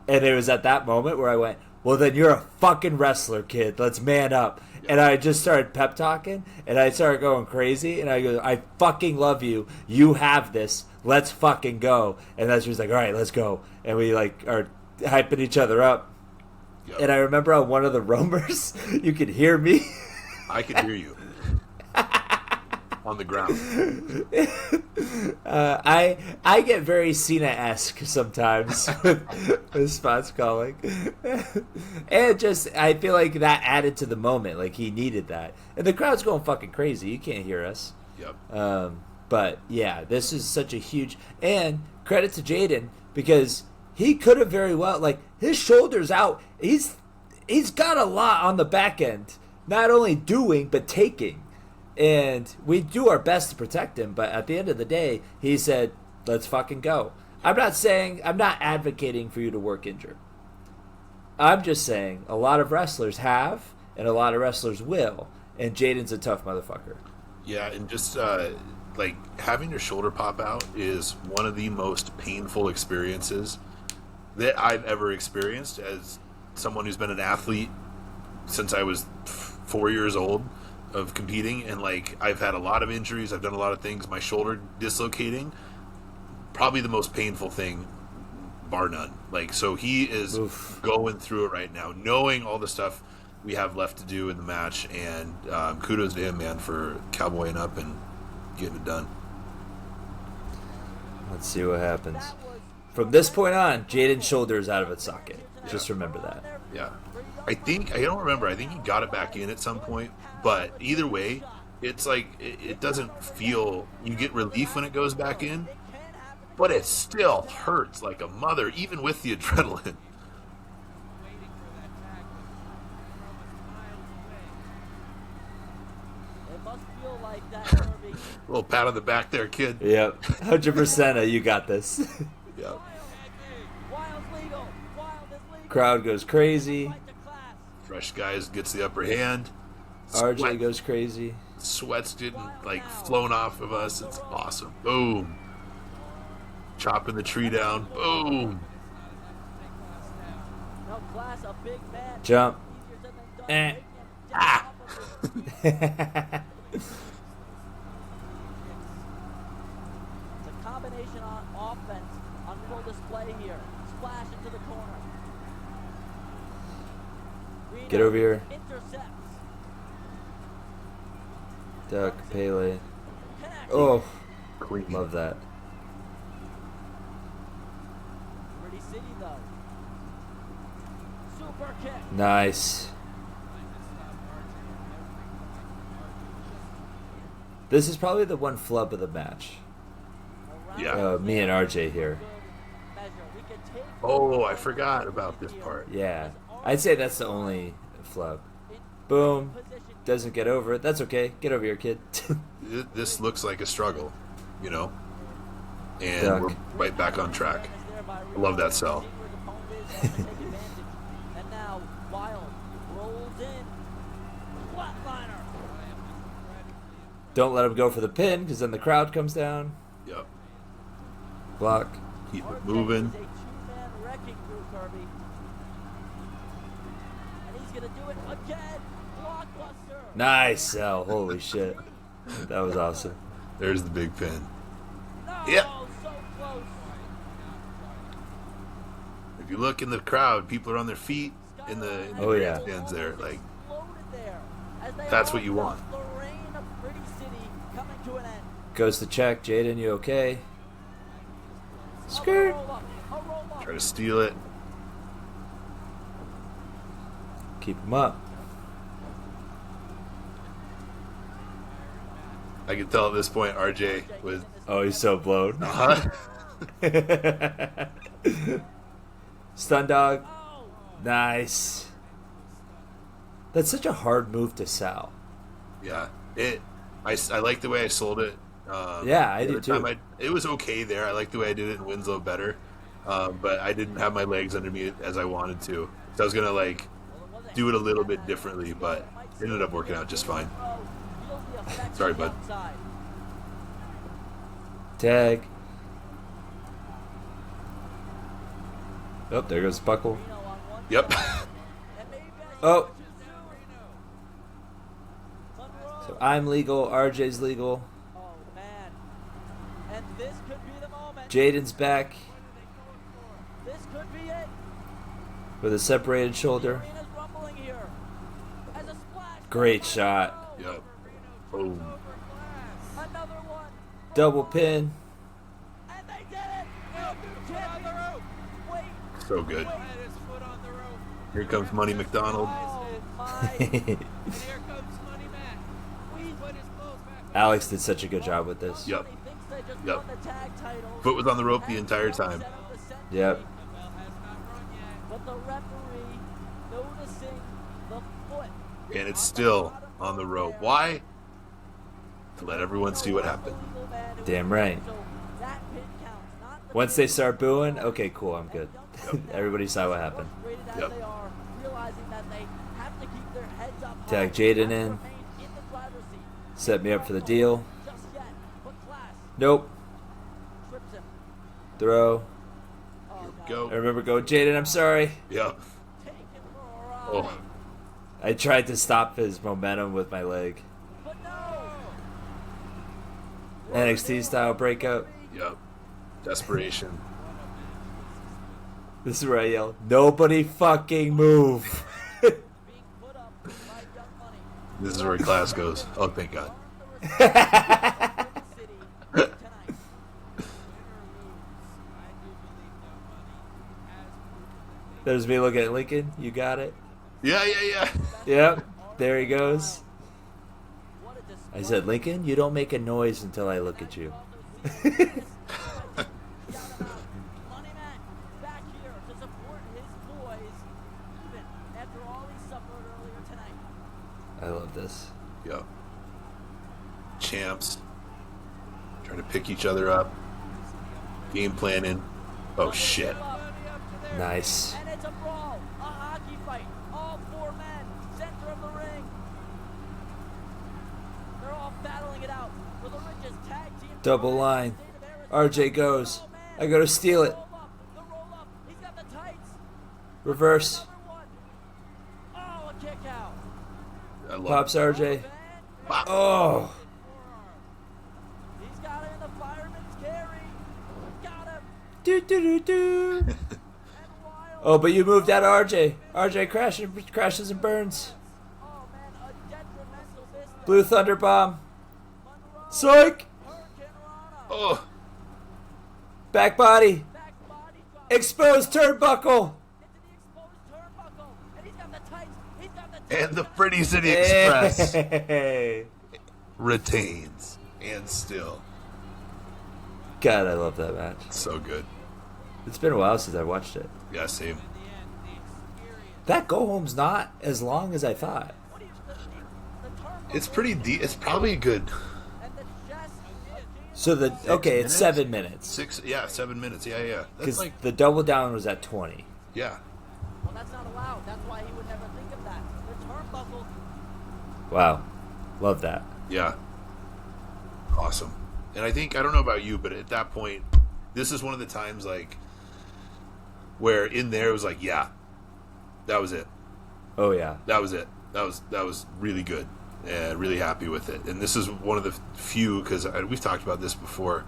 And it was at that moment where I went, well, then you're a fucking wrestler, kid. Let's man up. And I just started pep talking, and I started going crazy. And I go, I fucking love you. You have this. Let's fucking go. And that's when he's like, all right, let's go. And we like are hyping each other up. Yep. And I remember on one of the roamers, you could hear me. I can hear you. On the ground. I get very Cena-esque sometimes with spots calling. And just, I feel like that added to the moment. Like, he needed that. And the crowd's going fucking crazy. You can't hear us. Yep. But, yeah, this is such a huge... And credit to Jaden, because he could have very well... Like, his shoulder's out. He's got a lot on the back end. Not only doing, but taking. And we do our best to protect him, but at the end of the day, he said, let's fucking go. I'm not advocating for you to work injured. I'm just saying a lot of wrestlers have, and a lot of wrestlers will, and Jaden's a tough motherfucker. Yeah, and just like having your shoulder pop out is one of the most painful experiences that I've ever experienced as someone who's been an athlete since I was 4 years old. Of competing, and like I've had a lot of injuries, I've done a lot of things. My shoulder dislocating, probably the most painful thing, bar none. Like, so he is going through it right now, knowing all the stuff we have left to do in the match, and kudos to him, man, for cowboying up and getting it done. Let's see what happens. From this point on, Jaden's shoulder is out of its socket. Just remember that. Yeah, I don't remember. I think he got it back in at some point. But either way, it's like it doesn't feel. You get relief when it goes back in, but it still hurts like a mother, even with the adrenaline. It must feel like that, Herbie. Little pat on the back there, kid. Yep, 100%. You got this. Yeah. Wild's legal. Wild is legal. Crowd goes crazy. Fight to Clas. Fresh guys gets the upper hand. RJ goes crazy. Sweat's getting like flown off of us. It's awesome. Boom. Chopping the tree down. Boom. Now Clas, a big man. Jump. Easier said than done. Eh. Taking him down off of his full display here. Splash into the corner. Get over here. Intercepts. Duck, Pele. Connects. Oh, Clean. love that. Pretty City though. Super kick. Nice. This is probably the one flub of the match. Around Yeah. the Me and RJ here. good measure. We can take Oh, I forgot about this part. Yeah, I'd say that's the only flub. Boom. Doesn't get over it. That's okay. Get over here, kid. This looks like a struggle, you know? And Duck. we're right back on track. I love that cell. And now Wild rolls in. Flatliner. Don't let him go for the pin, because then the crowd comes down. Yep. Block. Keep it Arquette moving. is a two-man wrecking crew, Kirby. And he's gonna do it again. Blockbuster. Nice sell. Holy shit. That was awesome. There's the big pin. No, Yep. so close. If you look in the crowd, people are on their feet in the Oh, yeah. stands there. Like, Exploded there as they That's all what you want. felt The reign of Pretty City coming to an end. Goes to check. Jaden, you okay? A Skirt. roll up, a roll up. try to steal it. Keep him up. I can tell at this point RJ was. Oh, he's so blown. Huh? Stun dog. Oh, Nice. That's such a hard move to sell. Yeah. I like the way I sold it. Yeah, I the do other time too. it was okay there. I like the way I did it in Winslow better. But I didn't have my legs under me as I wanted to. So I was going to like do it a little bit differently, but it ended up working out just fine. feels the effects Sorry, on the bud. outside. Tag. Oh, there goes Buckle. Reno on one Yep. side, and maybe I Oh. should too. Monroe. So I'm legal. RJ's legal. Oh man. And this could be the moment. Jaden's back This could be it. with a separated shoulder. Arena's rumbling here. As a splash. Great shot. Yep. Boom. Another one. Double pin. And they did it. Champions. Wait. So good. Wait. Had his foot on the rope. Here comes Money McDonald. Oh my. And here comes Money Mac. We Put his clothes back on. Alex did such a good job with this. Yep. thinks they just Yep. won the tag titles. Foot was on the rope the entire time. Yep. The bell has not rung yet. But the referee noticing the foot. And it's still on the rope. Why? To let everyone see what happened. Damn right. So that pin counts, not the Once they start booing, okay, cool, I'm good. Everybody saw what happened. frustrated as Yep. they are, realizing that they have to keep their heads up high Tag Jaden and in. remain in the driver's seat. Set me up for the deal. Just yet, but Clas Nope. trips him. Throw. Oh, no. Go. I remember going, Jaden, I'm sorry. Yep. Taken for a ride. Oh. I tried to stop his momentum with my leg. But no. NXT style breakup. Yep. Desperation. This is where I yell, nobody fucking move. Being put up by Young Money. This is where class goes. Oh, thank God. Earned the respect of the city tonight. There's me looking at Lincoln. You got it. Yeah. Yep. There he goes. What a display. I said, Lincoln, you don't make a noise until I look at you. Money Mac back here to support his boys, even after all he suffered earlier tonight. I love this. Yep. Champs. Trying to pick each other up. Game planning. Oh, shit. Nice. And it's a brawl, a hockey fight. All four men, center of the ring. They're all battling it out for the richest tag team. Double line. RJ goes. I go to steal it. The roll up. He's got the tights. Reverse. Another one. Oh, a kick out. I love Pops RJ. Wow. Oh. He's got him in the fireman's carry. Got him. do, do, do, do. Oh, but you moved out of RJ. RJ crashes and burns. Oh man, a detrimental business. Blue Thunder Bomb. Psych. Hurricane Rana. Oh, Back body. Back body drop. Exposed turnbuckle. Into the exposed turnbuckle. And he's got the tights. He's got the tights. and the Pretty City Express Hey. retains and still God, I love that match. so good. It's been a while since I watched it. Yeah, same. In the end, the experience. That go home's not as long as I thought. What do you the turnbuckle? It's pretty deep. It's probably a good And the chest. So okay, it's minutes? 7 minutes 7 minutes. Yeah. That's because like the double down was at 20. yeah. Well, that's not allowed. That's why he would never think of that. The turnbuckle. Wow, love that. Yeah. Awesome. And I don't know about you, but at that point, this is one of the times like where in there it was like, yeah, that was it. Oh yeah, That was it. That was really good. Really happy with it. And this is one of the few, because we've talked about this before.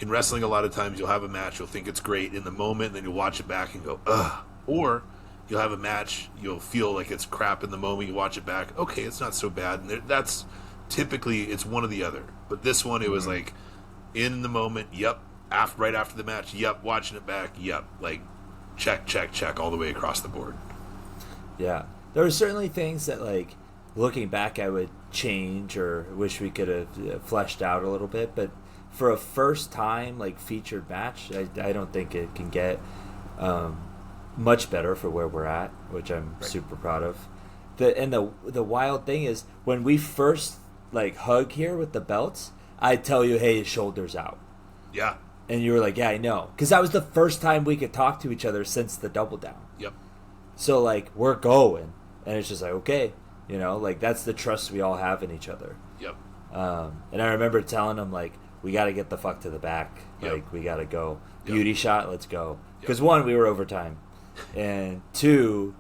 In wrestling, a lot of times you'll have a match, you'll think it's great in the moment, then you'll watch it back and go, ugh. Or you'll have a match, you'll feel like it's crap in the moment, you watch it back, okay, it's not so bad. And that's typically, it's one or the other. But this one, it was like, in the moment, yep. Right after the match, yep. Watching it back, yep. Like, check, all the way across the board. yeah. There were certainly things that, like, looking back, I would change or wish we could have fleshed out a little bit. But for a first time, like, featured match, I don't think it can get much better for where we're at, which I'm super proud of. The wild thing is when we first like hug here with the belts, I tell you, hey, his shoulder's out, Yeah. and you were like, yeah, I know, because that was the first time we could talk to each other since the double down. Yep. So like we're going, and it's just like okay, like that's the trust we all have in each other. Yep. And I remember telling him like we got to get the fuck to the back, Yep. like we got to go. Yep. Beauty shot, let's go. Yep. Because one, we were overtime, and two,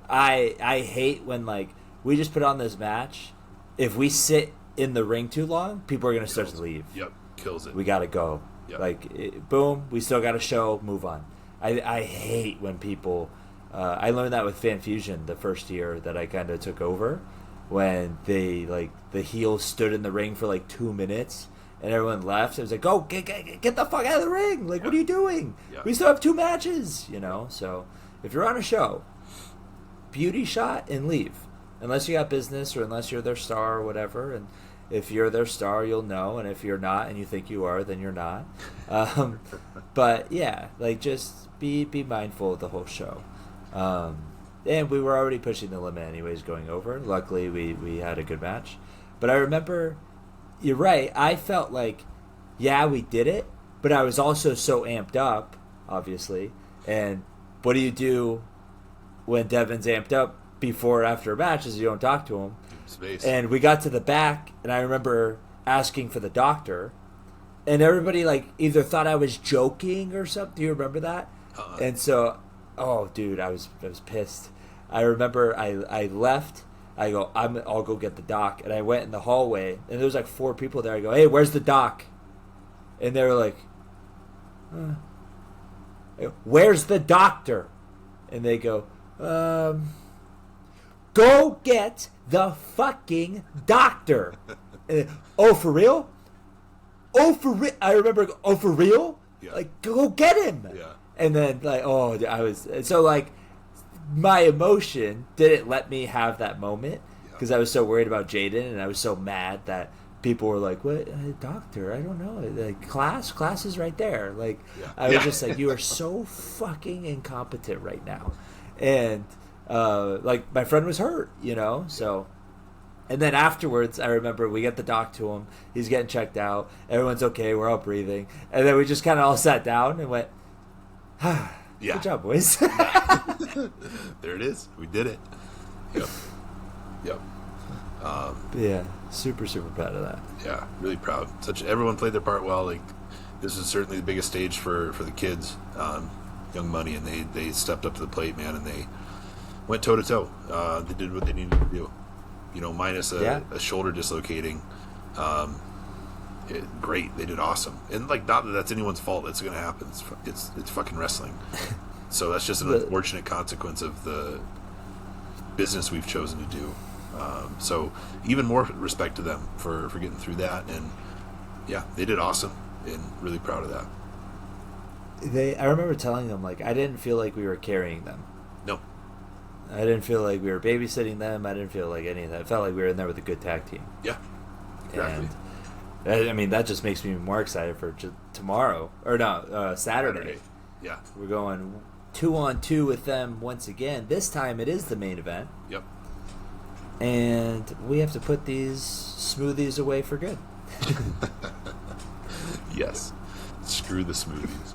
I hate when like we just put on this match. If we sit in the ring too long, people are gonna start to leave. Yep. Kills it. We gotta go. Yep. Like boom, we still got a show. Move on. I hate when people. I learned that with Fan Fusion the first year that I kind of took over, when they like the heels stood in the ring for like 2 minutes and everyone left. It was like, go get the fuck out of the ring! Like, what are you doing? Yeah. We still have 2 matches, So if you're on a show, beauty shot and leave, unless you got business or unless you're their star or whatever. And if you're their star, you'll know, and if you're not and you think you are, then you're not. But yeah, like just be mindful of the whole show. And we were already pushing the limit anyways going over. Luckily, we had a good match. But I remember, you're right, I felt like, yeah, we did it, but I was also so amped up, obviously. And what do you do when Devin's amped up before or after a match is you don't talk to him. Space. And we got to the back, and I remember asking for the doctor, and everybody like either thought I was joking or something. Do you remember that? And so, oh, dude, I was pissed. I remember I left. I go, I'll go get the doc, and I went in the hallway, and there was like 4 people there. I go, hey, where's the doc? And they were like, I go, where's the doctor? And they go, go get the fucking doctor. And, oh, for real? Oh, for real? I remember, oh, for real? Yeah. Like, go get him. Yeah. And then, like, oh, I was, so, like, my emotion didn't let me have that moment because I was so worried about Jaden, and I was so mad that people were like, what, doctor? I don't know. Like, class is right there. Like, I was just like, you are so fucking incompetent right now. And, like, my friend was hurt, so. And then afterwards, I remember we get the doc to him. He's getting checked out. Everyone's okay. We're all breathing. And then we just kind of all sat down and went, good job, boys. There it is. We did it. Yep. Yeah, super, super proud of that. Yeah, really proud. Everyone played their part well. Like, this is certainly the biggest stage for the kids, Young Money, and they stepped up to the plate, man, and they went toe to toe. They did what they needed to do. Minus a shoulder dislocating. great. They did awesome. And like, not that that's anyone's fault. It's going to happen. It's fucking wrestling. So that's just an unfortunate consequence of the business we've chosen to do. So even more respect to them for getting through that. And yeah, they did awesome, and really proud of that. I remember telling them, like, I didn't feel like we were carrying them. No. I didn't feel like we were babysitting them. I didn't feel like any of that. I felt like we were in there with a good tag team. Yeah, exactly. And I mean, that just makes me more excited for tomorrow. Or no, Saturday. Yeah. We're going 2-on-2 with them once again. This time it is the main event. Yep. And we have to put these smoothies away for good. Yes. Screw the smoothies.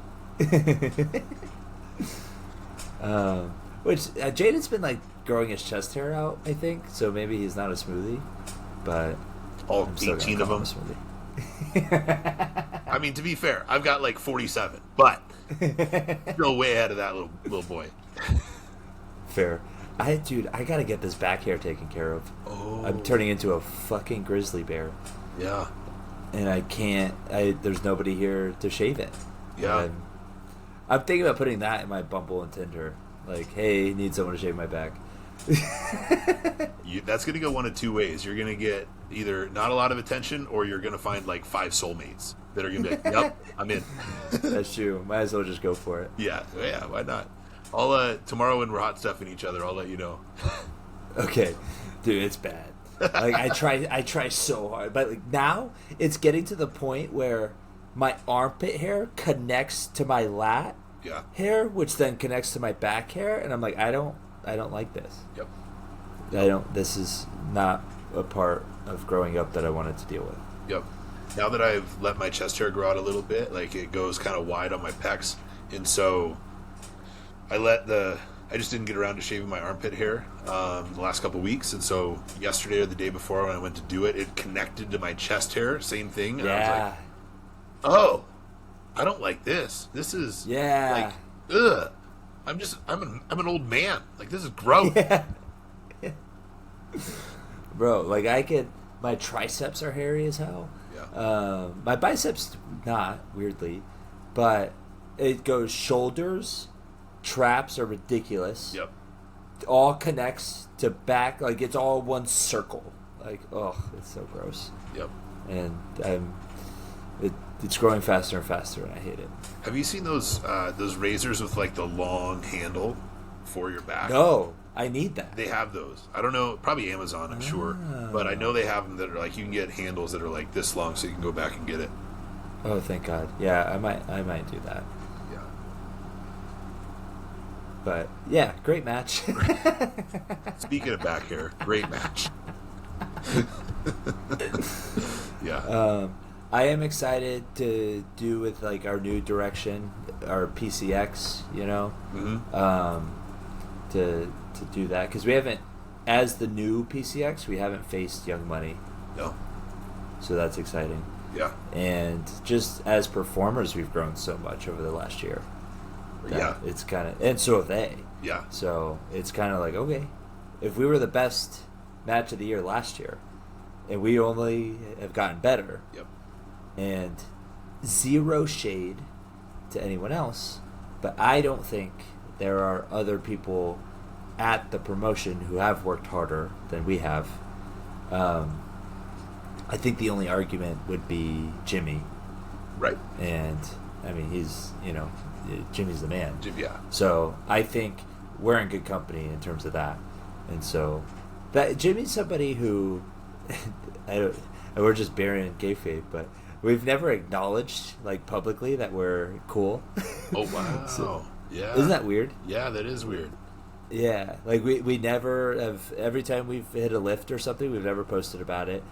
Which Jaden's been like growing his chest hair out, I think, so maybe he's not a smoothie, but all I'm still 18 gonna of call them. him a smoothie. I mean, to be fair, I've got like 47, but still way ahead of that little boy. Fair. Dude, I gotta get this back hair taken care of. Oh. I'm turning into a fucking grizzly bear. Yeah. And I can't. There's nobody here to shave it. Yeah. I'm thinking about putting that in my Bumble and Tinder. Like, hey, need someone to shave my back. That's going to go one of two ways. You're going to get either not a lot of attention, or you're going to find like 5 soulmates that are going to be like, yep, I'm in. That's true. Might as well just go for it. Yeah, why not? I'll tomorrow when we're hot stuffing each other, I'll let you know. Okay. Dude, it's bad. Like, I try so hard. But like, now it's getting to the point where my armpit hair connects to my lat hair, which then connects to my back hair, and I'm like, I don't like this. Yep. This is not a part of growing up that I wanted to deal with. Yep. Now that I've let my chest hair grow out a little bit, like it goes kind of wide on my pecs, and so I just didn't get around to shaving my armpit hair the last couple of weeks, and so yesterday or the day before when I went to do it, it connected to my chest hair, same thing, and I was like, oh, I don't like this. This is like, ugh. I'm an old man. Like, this is gross. Yeah. Bro, like my triceps are hairy as hell. Yeah. My biceps not, weirdly, but it goes shoulders, traps are ridiculous. Yep. All connects to back, like it's all one circle. Like, oh, it's so gross. Yep. And it's growing faster and faster, and I hate it. Have you seen those razors with like the long handle for your back? No, I need that. They have those. I don't know, probably Amazon, I'm sure, but I know they have them that are like, you can get handles that are like this long, so you can go back and get it. Oh, thank God. Yeah, I might do that. Yeah. But yeah, great match. Speaking of back hair, great match. Yeah. I am excited to do with like our new direction, our PCX, you know, to do that, because we haven't, as the new PCX, we haven't faced Young Money. No. So that's exciting. Yeah. And just as performers, we've grown so much over the last year. Yeah. It's kind of, and so have they. Yeah. So it's kind of like, okay, if we were the best match of the year last year, and we only have gotten better. Yep. And zero shade to anyone else, but I don't think there are other people at the promotion who have worked harder than we have. I think the only argument would be Jimmy. Right. And, I mean, Jimmy's the man. Yeah. So I think we're in good company in terms of that. And so that Jimmy's somebody who, we're just burying kayfabe, but we've never acknowledged, like, publicly that we're cool. Oh, wow. So, yeah. Isn't that weird? Yeah, that is weird. Yeah. Like, we never have, every time we've hit a lift or something, we've never posted about it.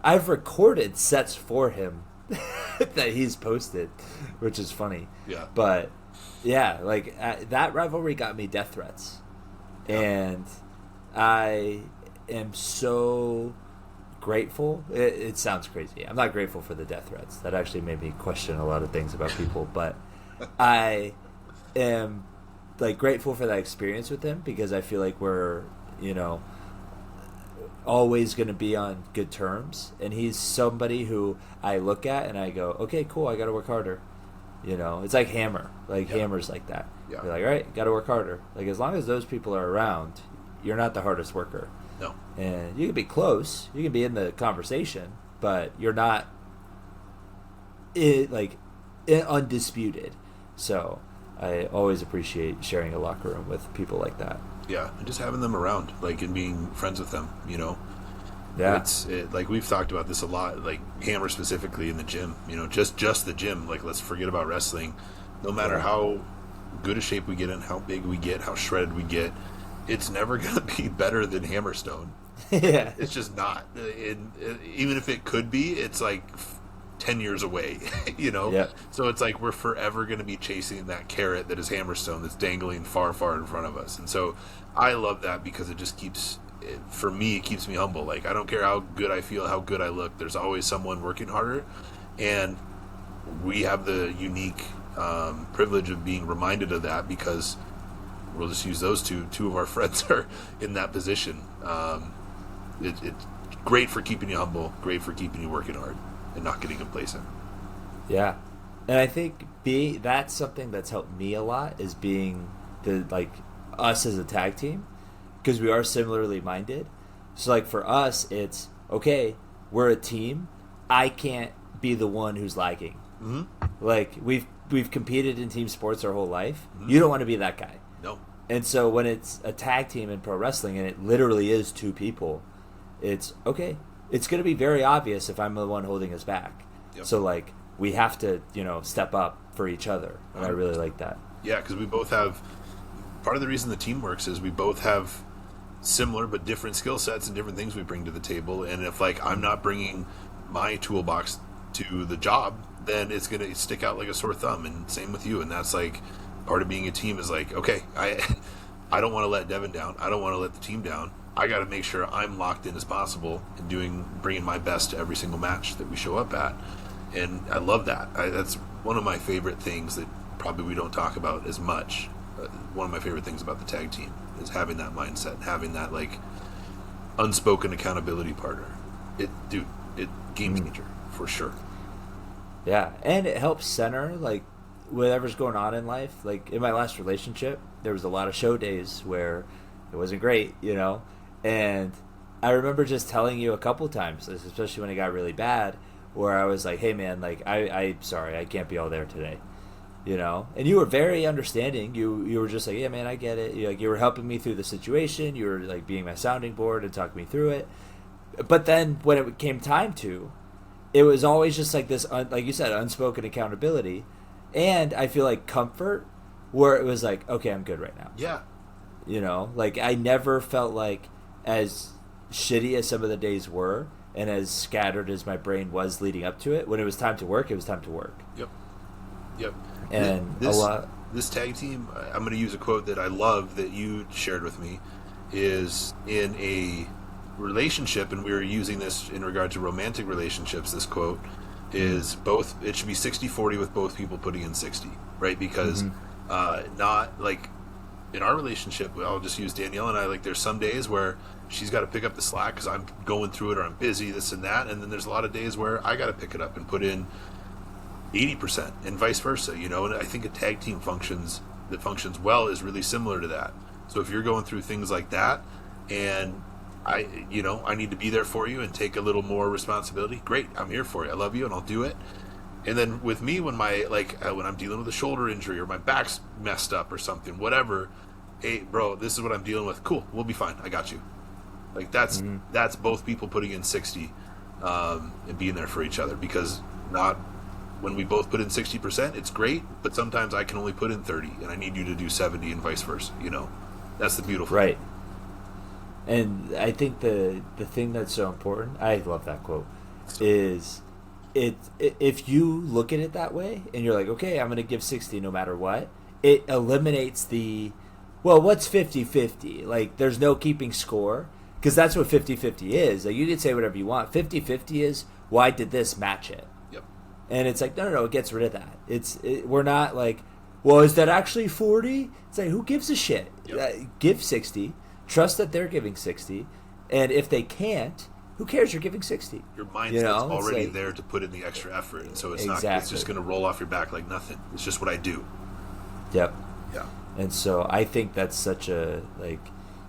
I've recorded sets for him that he's posted, which is funny. Yeah. But, yeah, like, that rivalry got me death threats. Yeah. And I am so grateful. It sounds crazy. I'm not grateful for the death threats. That actually made me question a lot of things about people. But I am like grateful for that experience with him, because I feel like we're, always going to be on good terms, and he's somebody who I look at and I go, okay, cool, I got to work harder. It's like Hammer. Like Hammer's like that. Yeah. You're like, all right, got to work harder. Like as long as those people are around, you're not the hardest worker. No. And you can be close, you can be in the conversation, but you're not undisputed. So I always appreciate sharing a locker room with people like that. Yeah, and just having them around, like, and being friends with them, Yeah. Like, we've talked about this a lot, like, Hammer specifically in the gym, just the gym. Like, let's forget about wrestling. No matter how good a shape we get in, how big we get, how shredded we get, it's never going to be better than Hammerstone. Yeah. It's just not. Even if it could be, it's like 10 years away, Yeah. So it's like we're forever going to be chasing that carrot that is Hammerstone that's dangling far, far in front of us. And so I love that because it just for me, it keeps me humble. Like, I don't care how good I feel, how good I look. There's always someone working harder. And we have the unique privilege of being reminded of that because we'll just use those two of our friends are in that position. It's great for keeping you humble, great for keeping you working hard and not getting complacent. Yeah. And I think that's something that's helped me a lot is being us as a tag team, because we are similarly minded. So like for us, it's okay, we're a team. I can't be the one who's lagging. Mm-hmm. Like we've competed in team sports our whole life. Mm-hmm. You don't want to be that guy. No. And so when it's a tag team in pro wrestling and it literally is two people, it's okay. It's going to be very obvious if I'm the one holding us back. Yep. So like we have to, step up for each other, and I really like that. Yeah, because we both have. Part of the reason the team works is we both have similar but different skill sets and different things we bring to the table. And if I'm not bringing my toolbox to the job, then it's going to stick out like a sore thumb. And same with you. And that's like part of being a team is like, okay, I don't want to let Devin down. I don't want to let the team down. I got to make sure I'm locked in as possible and bringing my best to every single match that we show up at. And I love that. That's one of my favorite things that probably we don't talk about as much. One of my favorite things about the tag team is having that mindset, having that unspoken accountability partner. It game changer for sure. Yeah, and it helps center whatever's going on in life. Like in my last relationship, there was a lot of show days where it wasn't great, and I remember just telling you a couple times, especially when it got really bad, where I was like, hey man, I'm sorry, I can't be all there today. And you were very understanding. You were just like, yeah, man, I get it. You were helping me through the situation. You were being my sounding board and talking me through it. But then when it came time to, it was always just this, like you said, unspoken accountability, and I feel like comfort, where it was like, okay, I'm good right now. Yeah. I never felt like, as shitty as some of the days were, and as scattered as my brain was leading up to it, when it was time to work, it was time to work. Yep. And this tag team, I'm going to use a quote that I love that you shared with me, is in a relationship, and we were using this in regard to romantic relationships. This quote is it should be 60-40 with both people putting in 60, right? Because not like in our relationship, I'll just use Danielle and I, there's some days where she's got to pick up the slack because I'm going through it or I'm busy, this and that, and then there's a lot of days where I got to pick it up and put in 80% and vice versa, and I think a tag team functions well is really similar to that. So if you're going through things like that and I need to be there for you and take a little more responsibility, great, I'm here for you, I love you and I'll do it. And then with me, when when I'm dealing with a shoulder injury or my back's messed up or something, whatever, hey bro, this is what I'm dealing with, cool, we'll be fine, I got you. That's both people putting in 60 and being there for each other, because when we both put in 60%, it's great, but sometimes I can only put in 30 and I need you to do 70 and vice versa. That's the beautiful right. And I think the thing that's so important, I love that quote, is if you look at it that way and you're like, okay, I'm going to give 60 no matter what, it eliminates what's 50-50? There's no keeping score, because that's what 50-50 is. You can say whatever you want. 50-50 is, why did this match it? And it's no, it gets rid of that. We're not is that actually 40? It's who gives a shit? Yep. Give 60, trust that they're giving 60, And if they can't, who cares? You're giving 60. Your mindset's You know, it's already like- there to put in the extra effort, and so it's not. It's Exactly. just going to roll off your back like nothing. It's just what I do. Yep. Yeah. And so I think that's such a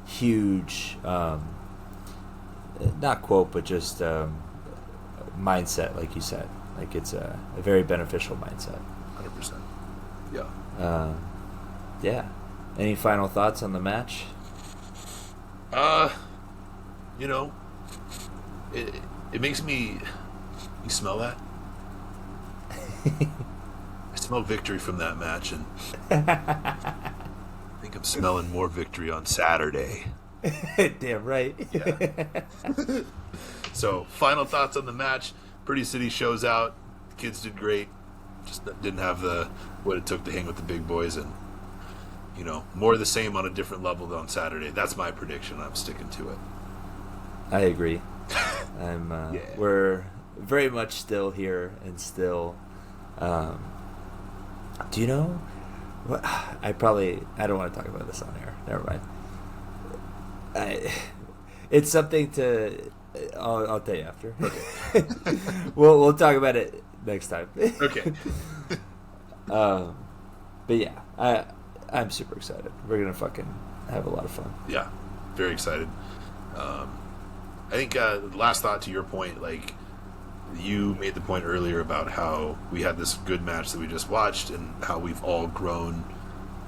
huge, not quote, but just mindset, like you said. Like it's a very beneficial mindset. 100%. Yeah. Yeah. Any final thoughts on the match? You know, it makes me. You smell that? I smell victory from that match, and I think I'm smelling more victory on Saturday. Damn right. Yeah. So, final thoughts on the match. Pretty City shows out. The kids did great. Just didn't have what it took to hang with the big boys, and more of the same on a different level than on Saturday. That's my prediction. I'm sticking to it. I agree. Yeah. We're very much still here and still. Do you know? What, I don't want to talk about this on air. Never mind. It's something to. I'll tell you after. Okay. we'll talk about it next time. Okay. But yeah, I'm super excited. We're gonna fucking have a lot of fun. Yeah, very excited. I think last thought to your point, like you made the point earlier about how we had this good match that we just watched and how we've all grown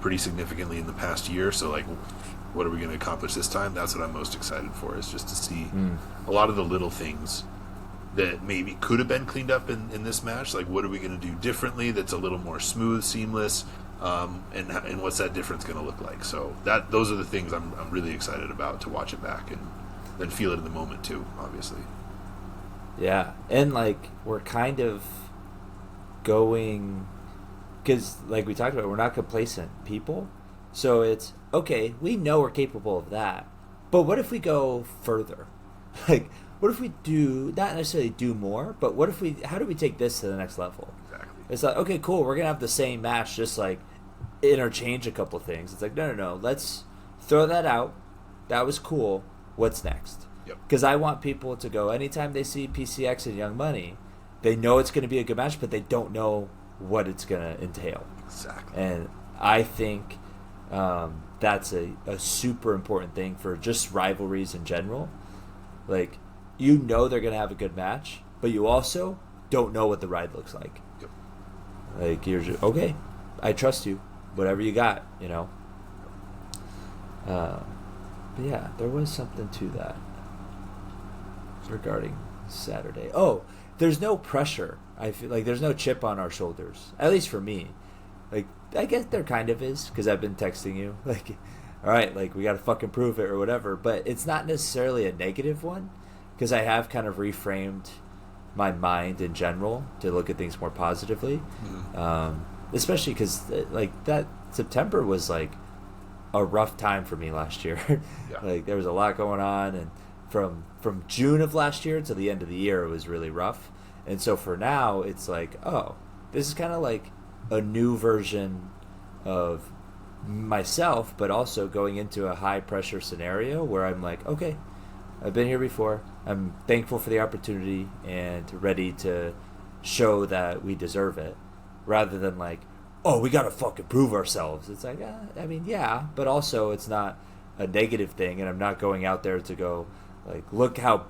pretty significantly in the past year. So like, what are we going to accomplish this time? That's what I'm most excited for, is just to see a lot of the little things that maybe could have been cleaned up in this match. Like, what are we going to do differently that's a little more smooth, seamless, and what's that difference going to look like? So those are the things I'm really excited about to watch it back and then feel it in the moment too, obviously. Yeah, and we're kind of going, because like we talked about, we're not complacent people. So it's okay. We know we're capable of that, but what if we go further? What if we do not necessarily do more, but what if how do we take this to the next level? Exactly. It's like, okay, cool, we're gonna have the same match, just interchange a couple things. It's like, no, let's throw that out. That was cool. What's next? Yep. Because I want people to go, anytime they see PCX and Young Money, they know it's going to be a good match, but they don't know what it's going to entail. Exactly. And I think that's a super important thing for just rivalries in general. They're going to have a good match, but you also don't know what the ride looks like. Yep. You're just, okay, I trust you. Whatever you got, But yeah, there was something to that regarding Saturday. Oh, there's no pressure. I feel like there's no chip on our shoulders, at least for me. I guess there kind of is, because I've been texting you, all right, we got to fucking prove it or whatever. But it's not necessarily a negative one, because I have kind of reframed my mind in general to look at things more positively. Especially because that September was a rough time for me last year. Yeah. There was a lot going on, and from June of last year to the end of the year, it was really rough. And so for now, it's oh, this is kind of a new version of myself, but also going into a high pressure scenario where I'm okay, I've been here before. I'm thankful for the opportunity and ready to show that we deserve it, rather than oh, we gotta fucking prove ourselves. It's I mean, yeah, but also it's not a negative thing, and I'm not going out there to go look how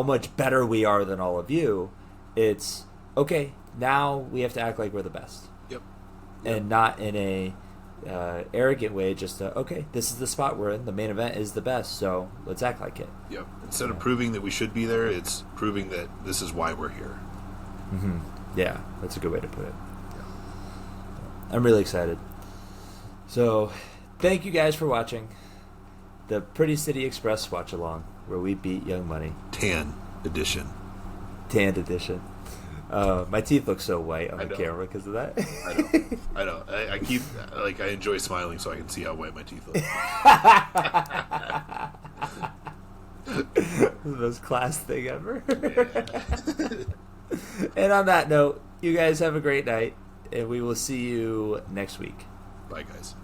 much better we are than all of you. It's okay, now we have to act like we're the best. Yep. And not in a arrogant way, just okay, this is the spot we're in, the main event is the best, so let's act like it. Yep. Instead of proving that we should be there, it's proving that this is why we're here. Yeah, that's a good way to put it. I'm really excited. So, thank you guys for watching the Pretty City Express watch along, where we beat Young Money. Tan edition. Tanned edition. My teeth look so white on I the know. camera because of that. I know. I keep I enjoy smiling so I can see how white my teeth look. The most class thing ever. And on that note, you guys have a great night, and we will see you next week. Bye, guys.